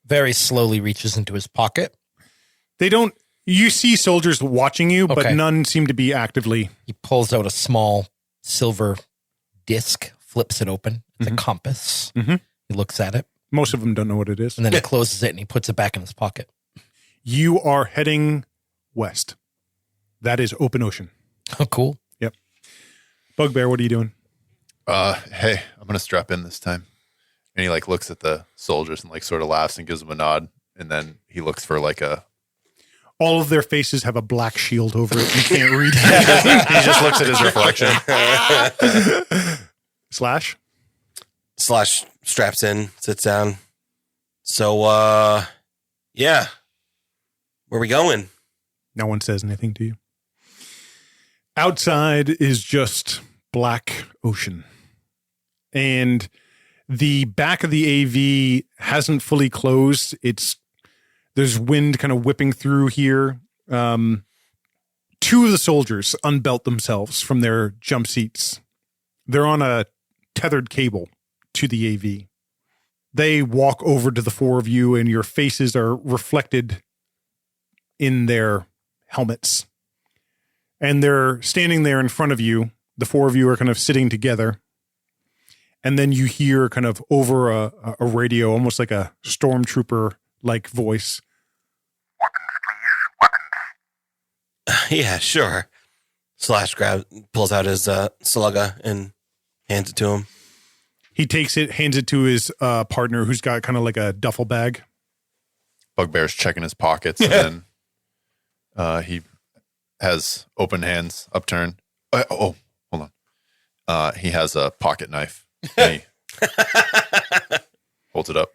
very slowly reaches into his pocket. You see soldiers watching you, but Okay. none seem to be actively. He pulls out a small silver disc, flips it open. It's a compass. Mhm. He looks at it, Most of them don't know what it is. and then he closes it and he puts it back in his pocket. You are heading west. That is open ocean. Oh, cool. Bugbear, what are you doing? Hey, I'm going to strap in this time. And he like looks at the soldiers and like sort of laughs and gives them a nod. And then he looks for like All of their faces have a black shield over it. You can't read it. he just looks at his reflection. Slash. Slash straps in, sits down. So, yeah. Where we going? No one says anything to you. Outside is just black ocean. And the back of the AV hasn't fully closed. There's wind kind of whipping through here. Two of the soldiers unbelt themselves from their jump seats. They're on a tethered cable to the AV. They walk over to the four of you, and your faces are reflected in their helmets. And they're standing there in front of you. The four of you are kind of sitting together. And then you hear kind of over a radio, almost like a stormtrooper-like voice. Yeah, sure. Slash pulls out his slugga and hands it to him. He takes it, hands it to his partner, who's got kind of like a duffel bag. Bugbear's checking his pockets, and then he has open hands, upturned. Hold on. He has a pocket knife. And he holds it up.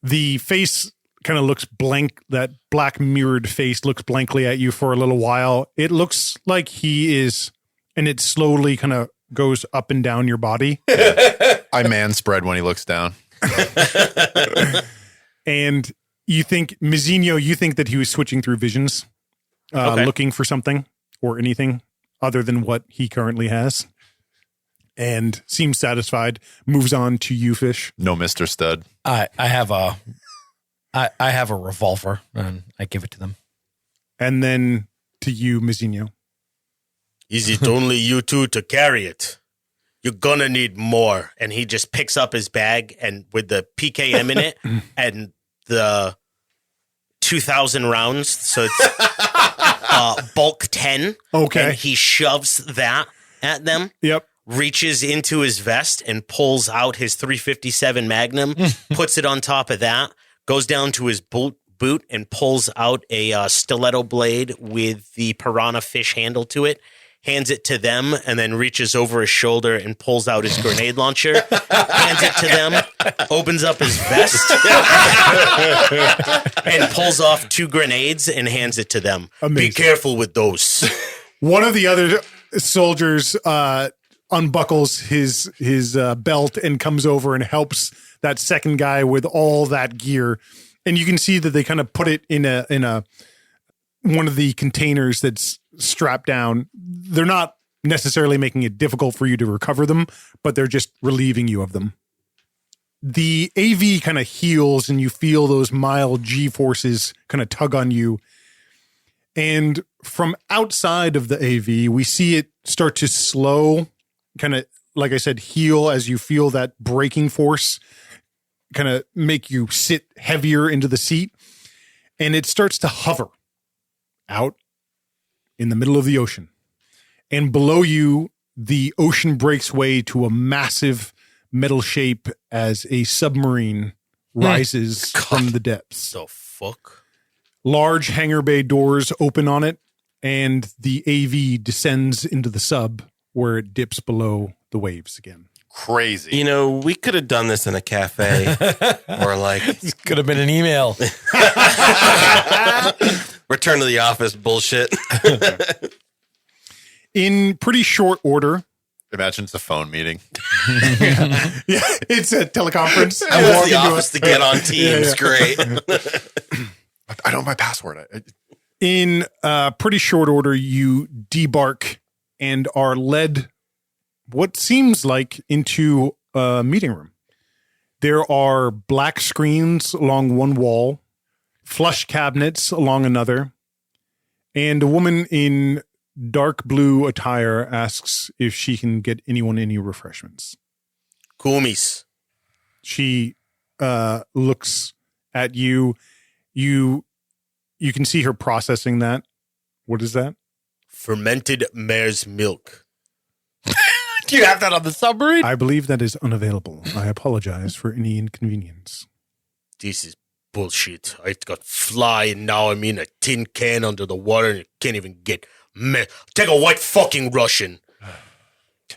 The face kind of looks blank. That black mirrored face looks blankly at you for a little while. It looks like he is, and it slowly kind of goes up and down your body. I man spread when he looks down. And you think, Mezzinio, you think that he was switching through visions, looking for something or anything other than what he currently has. And seems satisfied, moves on to you, Fish. No Mr. Stud. I have a revolver, and I give it to them. And then to you, Mezzinio. Is it only you two to carry it? You're gonna need more. And he just picks up his bag and with the PKM in it and the 2,000 rounds. So it's bulk 10. Okay. And he shoves that at them. Yep. Reaches into his vest and pulls out his 357 Magnum, puts it on top of that, goes down to his boot and pulls out a stiletto blade with the piranha fish handle to it, hands it to them, and then reaches over his shoulder and pulls out his grenade launcher, hands it to them, opens up his vest, and pulls off 2 grenades and hands it to them. Amazing. Be careful with those. One of the other soldiers unbuckles his belt and comes over and helps that second guy with all that gear. And you can see that they kind of put it in a one of the containers that's strapped down. They're not necessarily making it difficult for you to recover them, but they're just relieving you of them. The AV kind of heals and you feel those mild G forces kind of tug on you. And from outside of the AV, we see it start to slow, kind of, like I said, heal as you feel that braking force kind of make you sit heavier into the seat. And it starts to hover out in the middle of the ocean. And below you, the ocean breaks way to a massive metal shape as a submarine rises from the depths. The fuck? Large hangar bay doors open on it, and the AV descends into the sub where it dips below the waves again. Crazy. You know, we could have done this in a cafe or like Could have been an email. return to the office bullshit. In pretty short order. Imagine it's a phone meeting. Yeah, it's a teleconference. I want the office to get on Teams. Great. I don't have my password. In pretty short order, you debark and are led what seems like into a meeting room. There are black screens along one wall, flush cabinets along another, and a woman in dark blue attire asks if she can get anyone any refreshments. Kumis. She looks at you. You can see her processing that. What is that? Fermented mare's milk. Do you have that on the submarine? I believe that is unavailable. I apologize for any inconvenience. This is bullshit. I got fly and now I'm in a tin can under the water and you can't even get take a white fucking Russian.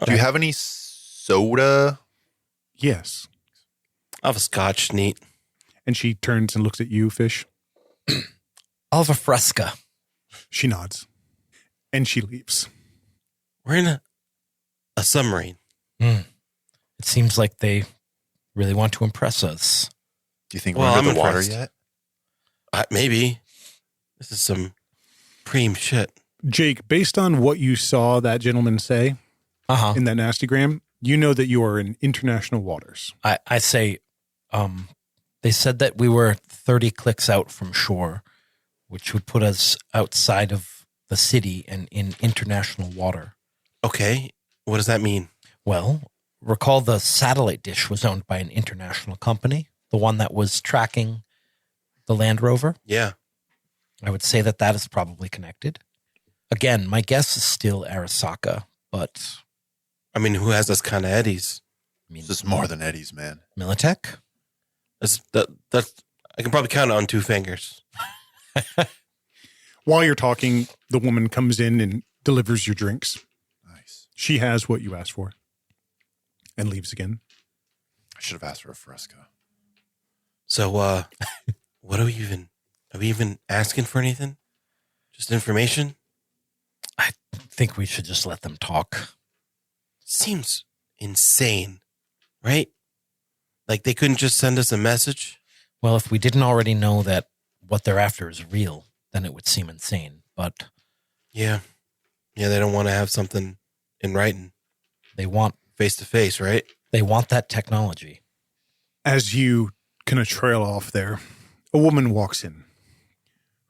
Do you have any soda? Yes. I'll have a scotch, neat. And she turns and looks at you, Fish. I'll have a fresca. She nods. And she leaves. We're in a submarine. It seems like they really want to impress us. Do you think Well, we're under I'm the water impressed. yet? Maybe. This is some preem shit. Jake, based on what you saw that gentleman say Uh-huh. in that nastygram, you know that you are in international waters. I say, they said that we were 30 clicks out from shore, which would put us outside of the city and in international water. Okay. What does that mean? Well, recall the satellite dish was owned by an international company, the one that was tracking the Land Rover. Yeah. I would say that that is probably connected. Again, my guess is still Arasaka, but I mean, who has those kind of eddies? I mean, This is more than Eddie's, man. Militech? That's I can probably count it on 2 fingers. While you're talking, the woman comes in and delivers your drinks. Nice. She has what you asked for and leaves again. I should have asked for a Fresca. So, what are we even asking for anything? Just information? I think we should just let them talk. Seems insane, right? Like they couldn't just send us a message? Well, if we didn't already know that what they're after is real, then it would seem insane. But Yeah. Yeah, they don't want to have something in writing, they want face to face, right? that technology. As you kind of trail off there, a woman walks in.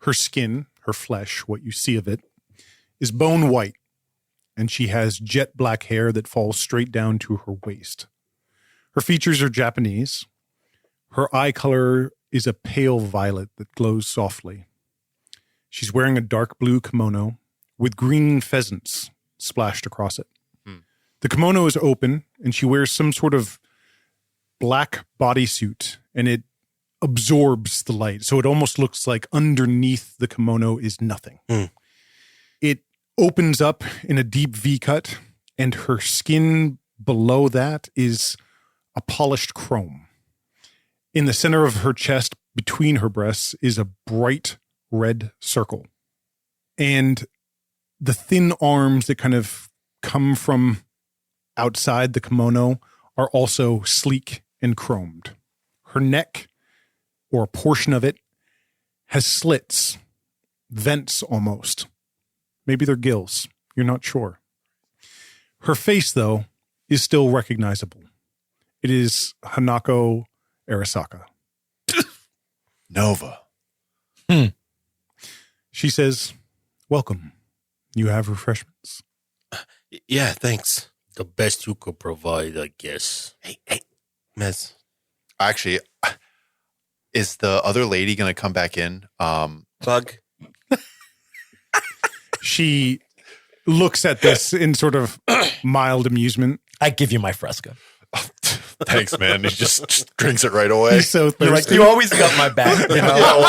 Her skin, her flesh, what you see of it, is bone white, and she has jet black hair that falls straight down to her waist. Her features are Japanese. Her eye color is a pale violet that glows softly. She's wearing a dark blue kimono with green pheasants splashed across it. The kimono is open, and she wears some sort of black bodysuit, and it absorbs the light. So it almost looks like underneath the kimono is nothing. It opens up in a deep V cut, and her skin below that is a polished chrome. In the center of her chest, between her breasts, is a bright red circle. And the thin arms that kind of come from outside the kimono are also sleek and chromed. Her neck, or a portion of it, has slits, vents almost. Maybe they're gills. You're not sure. Her face, though, is still recognizable. It is Hanako Arasaka. Nova. She says, "Welcome. You have refreshments." Yeah, thanks. The best you could provide, I guess. Hey, Mez. Actually, is the other lady going to come back in? Bug. She looks at this in sort of mild amusement. I give you my Fresca. Thanks, man. He just drinks it right away. He's so You're like, thirsty. you always got my back. You know? Oh,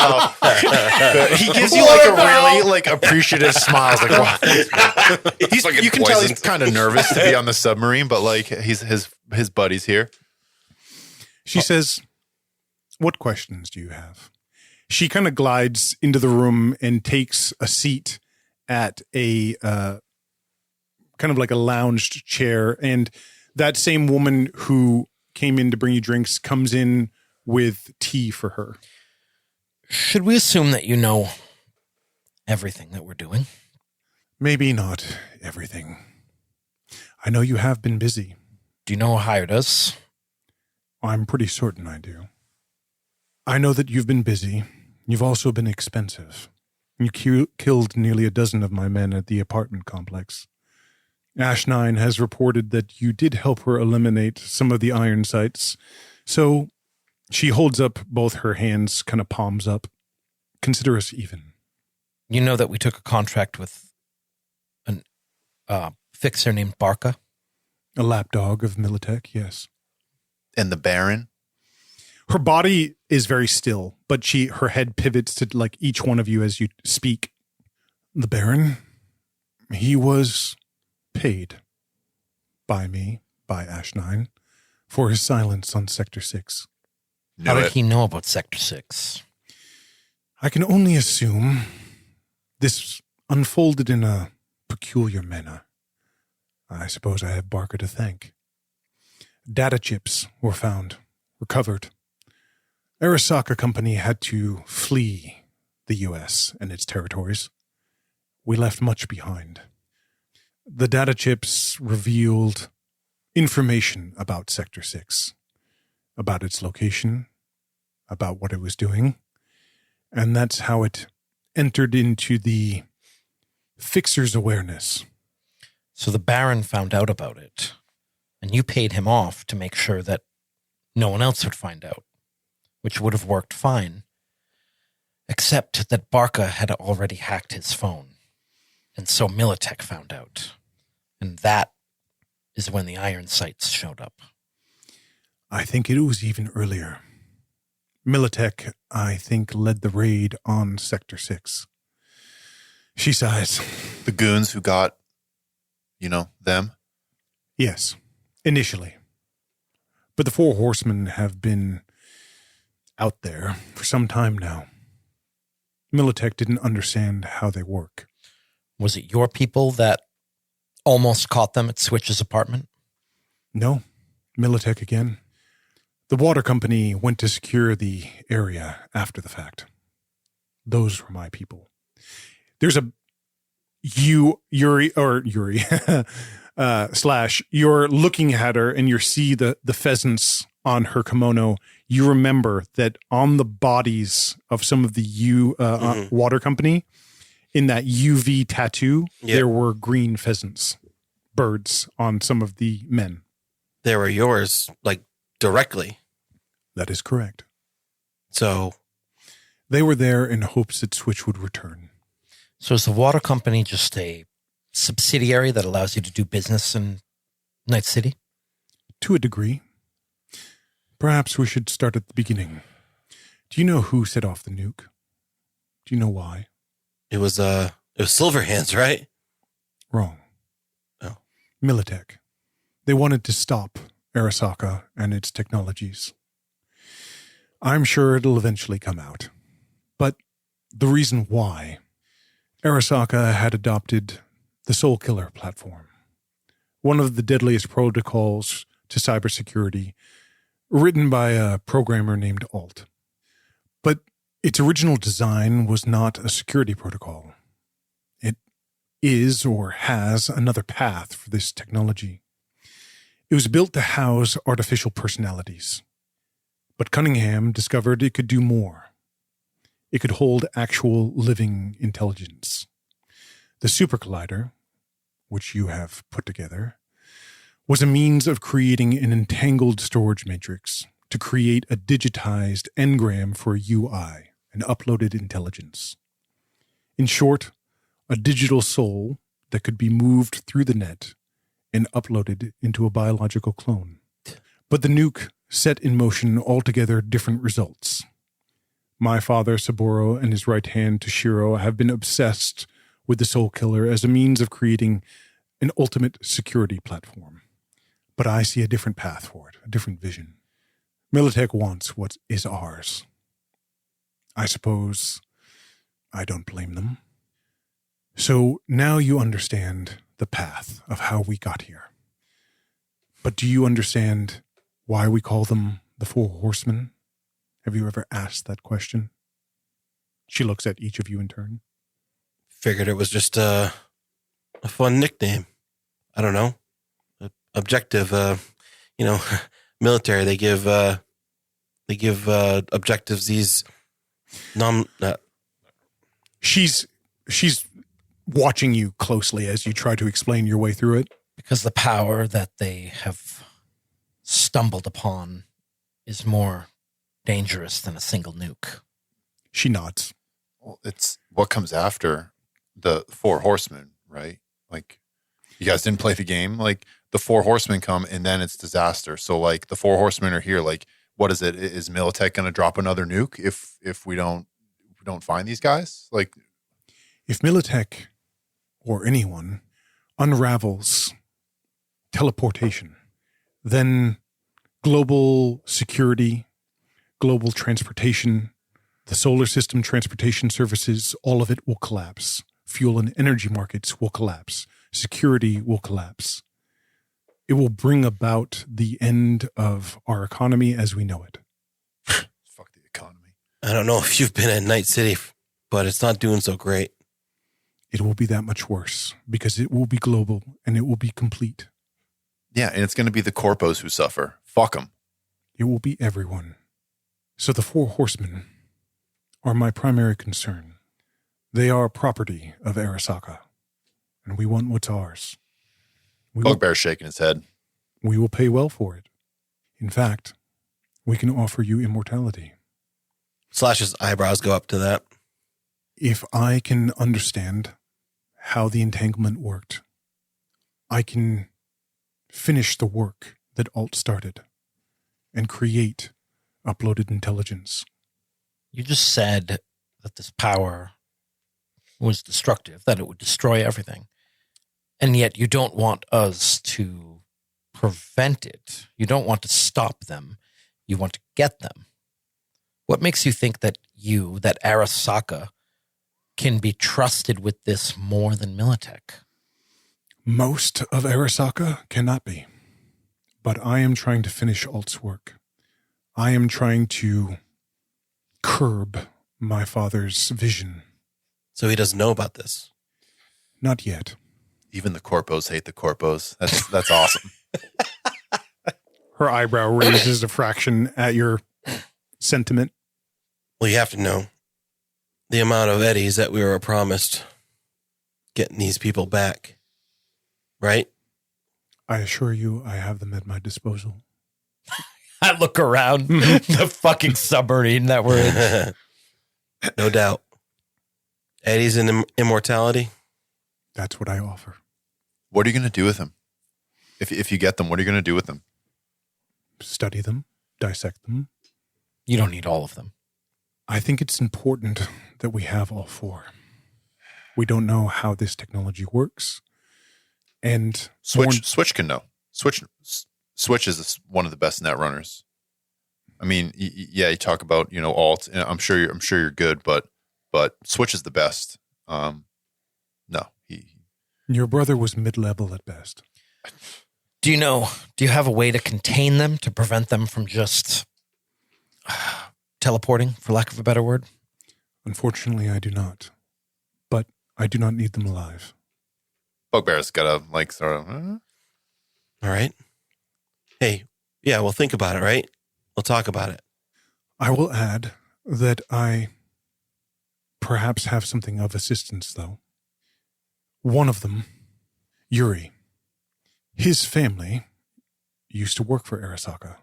wow. He gives you like a really like appreciative smile. It's like, wow, thanks, man. You can tell he's kind of nervous to be on the submarine, but like his buddy's here. She says, "What questions do you have?" She kind of glides into the room and takes a seat at a kind of like a lounged chair. And that same woman who came in to bring you drinks comes in with tea for her. Should we assume that you know everything that we're doing? Maybe not everything. I know you have been busy. Do you know who hired us? I'm pretty certain I do. I know that you've been busy. You've also been expensive. You killed nearly a dozen of my men at the apartment complex. Ash9 has reported that you did help her eliminate some of the iron sights. So she holds up both her hands, kind of palms up. Consider us even. You know that we took a contract with a fixer named Barca? A lapdog of Militech, yes. And the Baron. Her body is very still, but her head pivots to like each one of you as you speak. The Baron, he was paid by me, by Ash9, for his silence on Sector 6. How did he know about Sector 6? I can only assume this unfolded in a peculiar manner. I suppose I have Barker to thank. Data chips were found, recovered. Arasaka Company had to flee the U.S. and its territories. We left much behind. The data chips revealed information about Sector 6, about its location, about what it was doing, and that's how it entered into the Fixer's awareness. So the Baron found out about it, and you paid him off to make sure that no one else would find out, which would have worked fine, except that Barca had already hacked his phone, and so Militech found out. And that is when the iron sights showed up. I think it was even earlier. Militech, I think, led the raid on Sector 6. She sighs. The goons who got, them? Yes, initially. But the four horsemen have been out there for some time now. Militech didn't understand how they work. Was it your people that almost caught them at Switch's apartment? No, Militech again. The water company went to secure the area after the fact. Those were my people. There's a Yuri, slash, you're looking at her and you see the pheasants on her kimono. You remember that on the bodies of some of the water company, in that UV tattoo, there were green pheasants, birds on some of the men. They were yours, directly. That is correct. So they were there in hopes that Switch would return. So is the water company just a subsidiary that allows you to do business in Night City? To a degree. Perhaps we should start at the beginning. Do you know who set off the nuke? Do you know why? It was Silverhands, right? Wrong. Oh. Militech. They wanted to stop Arasaka and its technologies. I'm sure it'll eventually come out. But the reason why, Arasaka had adopted the Soul Killer platform, one of the deadliest protocols to cybersecurity, written by a programmer named Alt. But its original design was not a security protocol. It is or has another path for this technology. It was built to house artificial personalities. But Cunningham discovered it could do more. It could hold actual living intelligence. The Super Collider, which you have put together, was a means of creating an entangled storage matrix to create a digitized engram for a UI, an uploaded intelligence. In short, a digital soul that could be moved through the net and uploaded into a biological clone. But the nuke set in motion altogether different results. My father, Saburo, and his right hand, Toshiro, have been obsessed with the Soul Killer as a means of creating an ultimate security platform. But I see a different path for it, a different vision. Militech wants what is ours. I suppose I don't blame them. So now you understand the path of how we got here. But do you understand why we call them the Four Horsemen? Have you ever asked that question? She looks at each of you in turn. Figured it was just a fun nickname. I don't know. Objective, military. They give objectives these She's watching you closely as you try to explain your way through it. Because the power that they have stumbled upon is more dangerous than a single nuke. She nods. Well, it's what comes after the Four Horsemen, right? You guys didn't play the game. The Four Horsemen come and then it's disaster. So the Four Horsemen are here. What is it? Is Militech going to drop another nuke if we don't find these guys? If Militech or anyone unravels teleportation, then global security, global transportation, the solar system transportation services, all of it will collapse. Fuel and energy markets will collapse. Security will collapse. It will bring about the end of our economy as we know it. Fuck the economy. I don't know if you've been at Night City, but it's not doing so great. It will be that much worse because it will be global and it will be complete. Yeah, and it's going to be the corpos who suffer. Fuck them. It will be everyone. So the 4 horsemen are my primary concern. They are property of Arasaka, and we want what's ours. Bugbear's shaking his head. We will pay well for it. In fact, we can offer you immortality. Slash's eyebrows go up to that. If I can understand how the entanglement worked, I can finish the work that Alt started and create uploaded intelligence. You just said that this power was destructive, that it would destroy everything. And yet you don't want us to prevent it. You don't want to stop them. You want to get them. What makes you think that Arasaka can be trusted with this more than Militech? Most of Arasaka cannot be. But I am trying to finish Alt's work. I am trying to curb my father's vision. So he doesn't know about this. Not yet. Even the corpos hate the corpos. That's awesome. Her eyebrow raises a fraction at your sentiment. Well, you have to know the amount of eddies that we were promised getting these people back, right? I assure you I have them at my disposal. I look around the fucking submarine that we're in. No doubt. Eddies and immortality? That's what I offer. What are you going to do with them? If you get them, what are you going to do with them? Study them, dissect them. You don't need all of them. I think it's important that we have all 4. We don't know how this technology works. And Switch can know. Switch is one of the best net runners. I mean, yeah, you talk about, alt, and I'm sure you're good, but Switch is the best. No, your brother was mid-level at best. Do you have a way to contain them, to prevent them from just teleporting, for lack of a better word? Unfortunately, I do not. But I do not need them alive. Bugbear's got a sort of. All right. Hey, yeah, we'll think about it, right? We'll talk about it. I will add that I perhaps have something of assistance, though. One of them, Yuri, his family used to work for Arasaka.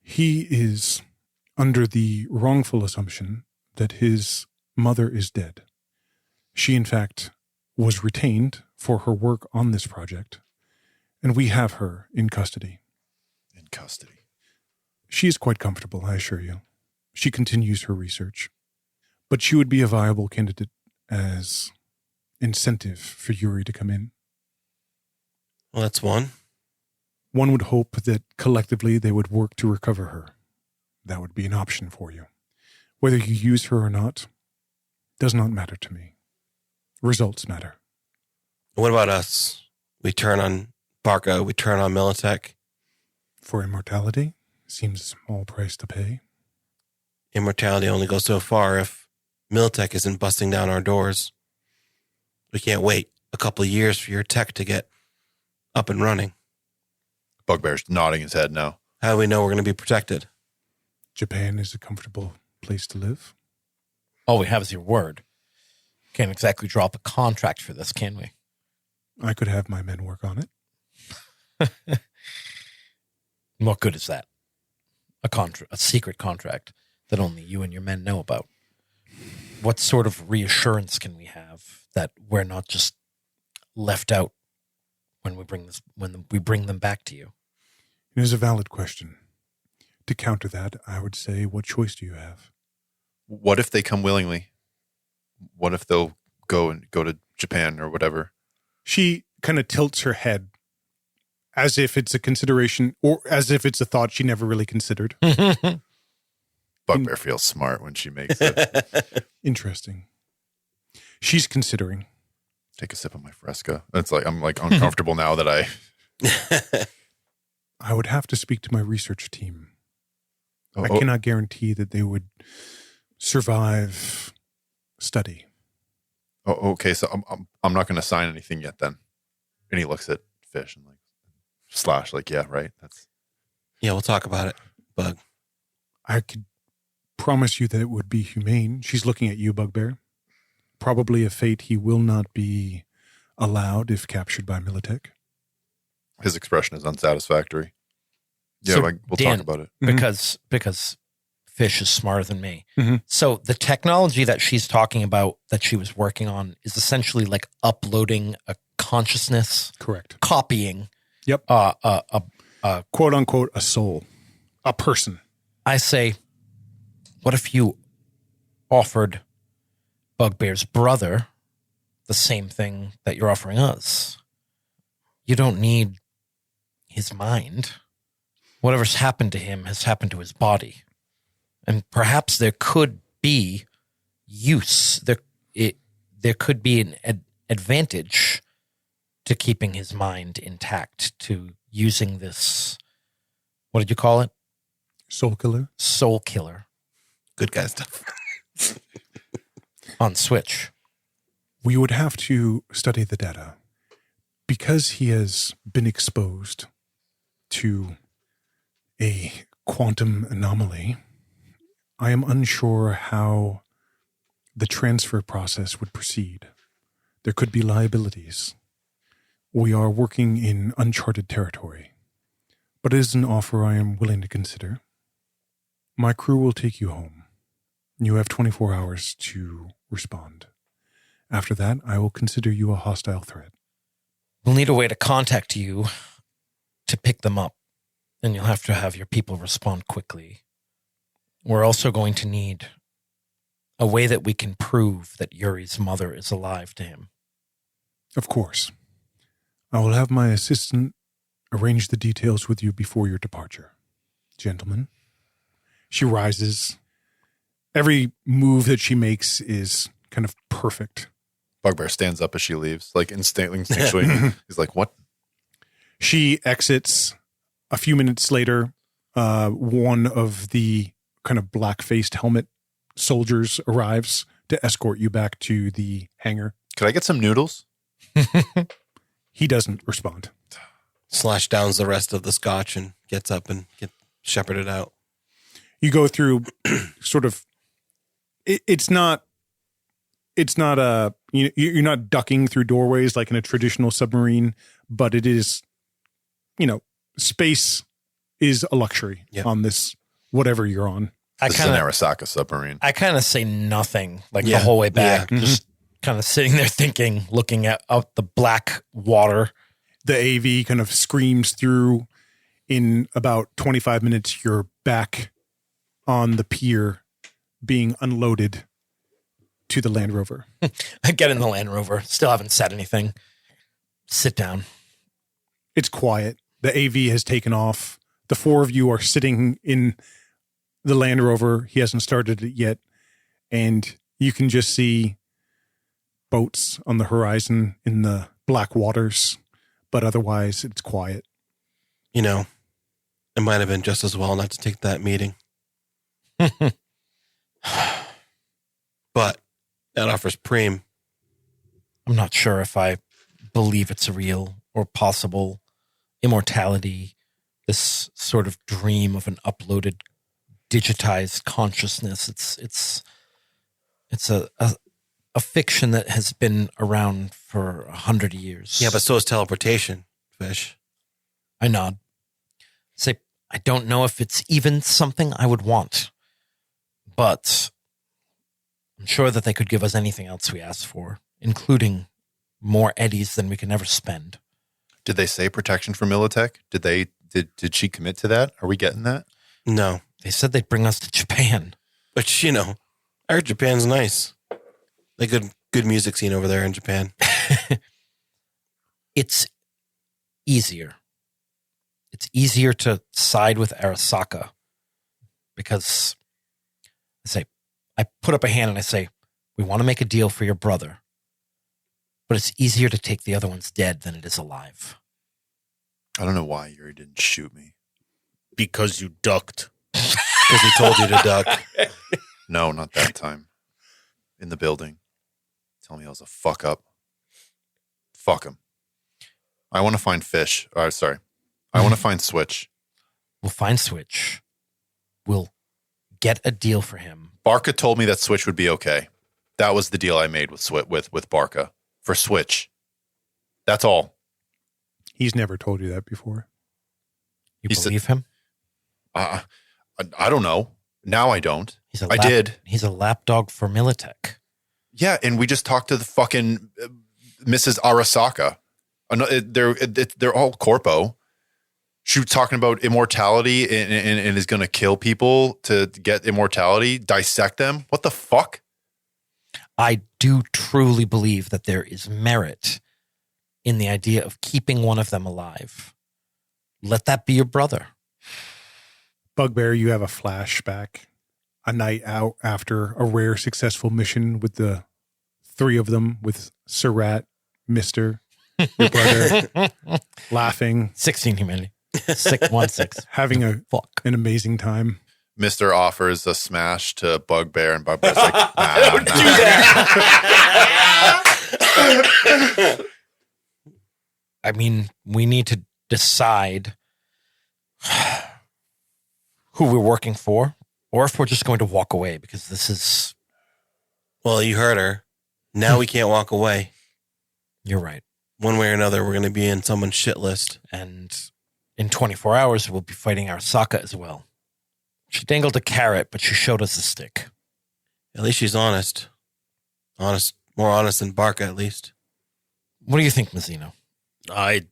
He is under the wrongful assumption that his mother is dead. She, in fact, was retained for her work on this project, and we have her in custody. In custody. She is quite comfortable, I assure you. She continues her research. But she would be a viable candidate as incentive for Yuri to come in. Well, that's one. One would hope that collectively they would work to recover her. That would be an option for you. Whether you use her or not does not matter to me. Results matter. What about us? We turn on Barca, we turn on Militech. For immortality, seems a small price to pay. Immortality only goes so far if Militech isn't busting down our doors. We can't wait a couple of years for your tech to get up and running. Bugbear's nodding his head now. How do we know we're going to be protected? Japan is a comfortable place to live. All we have is your word. Can't exactly drop a contract for this, can we? I could have my men work on it. What good is that? A secret contract that only you and your men know about. What sort of reassurance can we have that we're not just left out when we bring them back to you? It is a valid question. To counter that, I would say, what choice do you have? What if they come willingly? What if they'll go to Japan or whatever? She kind of tilts her head as if it's a consideration or as if it's a thought she never really considered. Bugbear feels smart when she makes it. Interesting. She's considering. Take a sip of my Fresca. It's like I'm like uncomfortable now that I I would have to speak to my research team. Oh, I cannot guarantee that they would survive study. Oh, okay. So I'm not going to sign anything yet then. And he looks at Fish and Slash, yeah, right. Yeah, we'll talk about it, Bug. I could promise you that it would be humane. She's looking at you, Bugbear. Probably a fate he will not be allowed if captured by Militech. His expression is unsatisfactory. Yeah, So, we'll Dan, talk about it. because Fish is smarter than me. Mhm. So the technology that she's talking about that she was working on is essentially like uploading a consciousness, Correct. copying. Yep. Quote unquote, a soul, a person. I say, what if you offered Bugbear's brother the same thing that you're offering us? You don't need his mind. Whatever's happened to him has happened to his body. And perhaps there could be use. There could be an advantage to keeping his mind intact, to using this, what did you call it? Soul killer. Soul killer Good guy stuff. on Switch. We would have to study the data. Because he has been exposed to a quantum anomaly, I am unsure how the transfer process would proceed. There could be liabilities. We are working in uncharted territory, but it is an offer I am willing to consider. My crew will take you home. You have 24 hours to respond. After that, I will consider you a hostile threat. We'll need a way to contact you to pick them up, and you'll have to have your people respond quickly. We're also going to need a way that we can prove that Yuri's mother is alive to him. Of course. I will have my assistant arrange the details with you before your departure. Gentlemen. She rises. Every move that she makes is kind of perfect. Bugbear stands up as she leaves, instinctually. He's like, what? She exits. A few minutes later, one of the kind of black-faced helmet soldiers arrives to escort you back to the hangar. Could I get some noodles? He doesn't respond. Slash downs the rest of the scotch and gets up and get shepherded out. You go through sort of, it's not a, you're not ducking through doorways like in a traditional submarine, but it is, space is a luxury on this, whatever you're on. This is an Arasaka submarine. I kind of say nothing the whole way back. Yeah. Just kind of sitting there thinking, looking at out the black water. The AV kind of screams through. In about 25 minutes, you're back on the pier being unloaded to the Land Rover. I get in the Land Rover. Still haven't said anything. Sit down. It's quiet. The AV has taken off. The four of you are sitting in the Land Rover. He hasn't started it yet. And you can just see boats on the horizon in the black waters. But otherwise, it's quiet. It might have been just as well not to take that meeting. But that offers Preem. I'm not sure if I believe it's real or possible immortality, this sort of dream of an uploaded, digitized consciousness. It's a fiction that has been around for 100 years. Yeah, but so is teleportation, Fish. I nod. Say, I don't know if it's even something I would want, but I'm sure that they could give us anything else we asked for, including more eddies than we can ever spend. Did they say protection from Militech? Did she commit to that? Are we getting that? No. They said they'd bring us to Japan. But, I heard Japan's nice. They good music scene over there in Japan. It's easier. It's easier to side with Arasaka because I put up a hand and I say, we want to make a deal for your brother, but it's easier to take the other one's dead than it is alive. I don't know why Yuri didn't shoot me. Because you ducked. Because he told you to duck. No, not that time. In the building. Tell me I was a fuck up. Fuck him. I want to find Fish. Sorry. I want to find Switch. We'll find Switch. We'll get a deal for him. Barca told me that Switch would be okay. That was the deal I made with Barca for Switch. That's all. He's never told you that before. You believe him? I don't know. Now I don't. I did. He's a lapdog for Militech. Yeah, and we just talked to the fucking Mrs. Arasaka. They're all corpo. She was talking about immortality and is going to kill people to get immortality, dissect them. What the fuck? I do truly believe that there is merit in the idea of keeping one of them alive. Let that be your brother. Bugbear, you have a flashback. A night out after a rare successful mission with the three of them, with Surratt, Mr., your brother, laughing. 16 humanity. 616. Having an amazing time. Mr. offers a smash to Bugbear, and Bugbear's like, Don't do that. I mean, we need to decide who we're working for, or if we're just going to walk away, because this is... Well, you heard her. Now we can't walk away. You're right. One way or another, we're going to be in someone's shit list. And in 24 hours, we'll be fighting Arasaka as well. She dangled a carrot, but she showed us a stick. At least she's honest. More honest than Barca, at least. What do you think, Mezzinio? I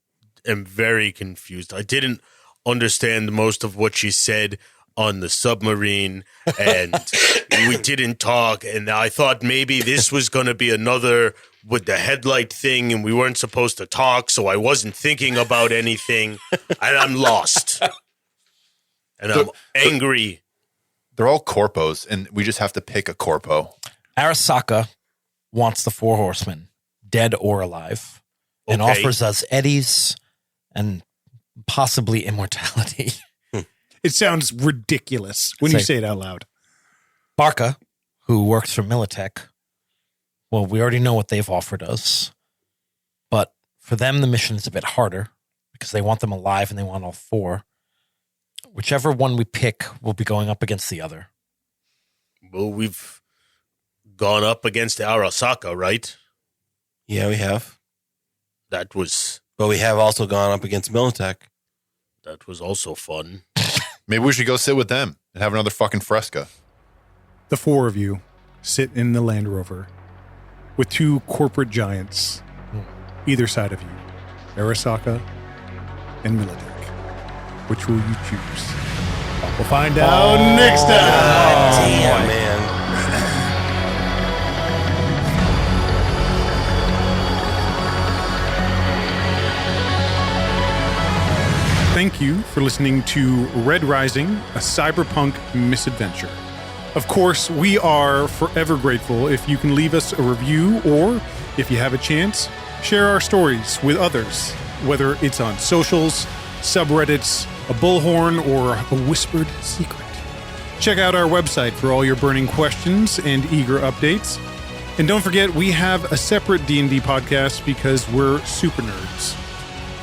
am very confused. I didn't understand most of what she said on the submarine, and we didn't talk, and I thought maybe this was going to be another with the headlight thing, and we weren't supposed to talk, so I wasn't thinking about anything, and I'm lost. And I'm angry. They're all corpos, and we just have to pick a corpo. Arasaka wants the four horsemen, dead or alive, and offers us eddies and possibly immortality. It sounds ridiculous when you say it out loud. Barca, who works for Militech, well, we already know what they've offered us. But for them, the mission is a bit harder because they want them alive and they want all four. Whichever one we pick will be going up against the other. Well, we've gone up against Arasaka, right? Yeah, we have. That was... But we have also gone up against Militech. That was also fun. Maybe we should go sit with them and have another fucking fresca. The four of you sit in the Land Rover with two corporate giants either side of you, Arasaka and Militech. Which will you choose? We'll find out next time. Damn, man. Thank you for listening to Red Rising, a cyberpunk misadventure. Of course, we are forever grateful if you can leave us a review, or if you have a chance, share our stories with others, whether it's on socials, subreddits, a bullhorn, or a whispered secret. Check out our website for all your burning questions and eager updates. And don't forget, we have a separate D&D podcast because we're super nerds.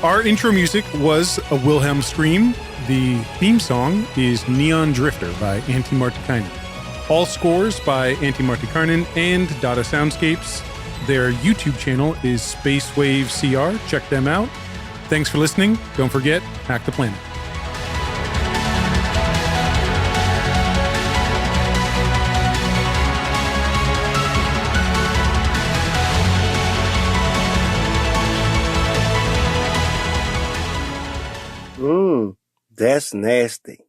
Our intro music was a Wilhelm Scream. The theme song is Neon Drifter by Antti Martikainen. All scores by Antti Martikainen and Data Soundscapes. Their YouTube channel is Spacewave CR. Check them out. Thanks for listening. Don't forget, hack the planet. That's nasty.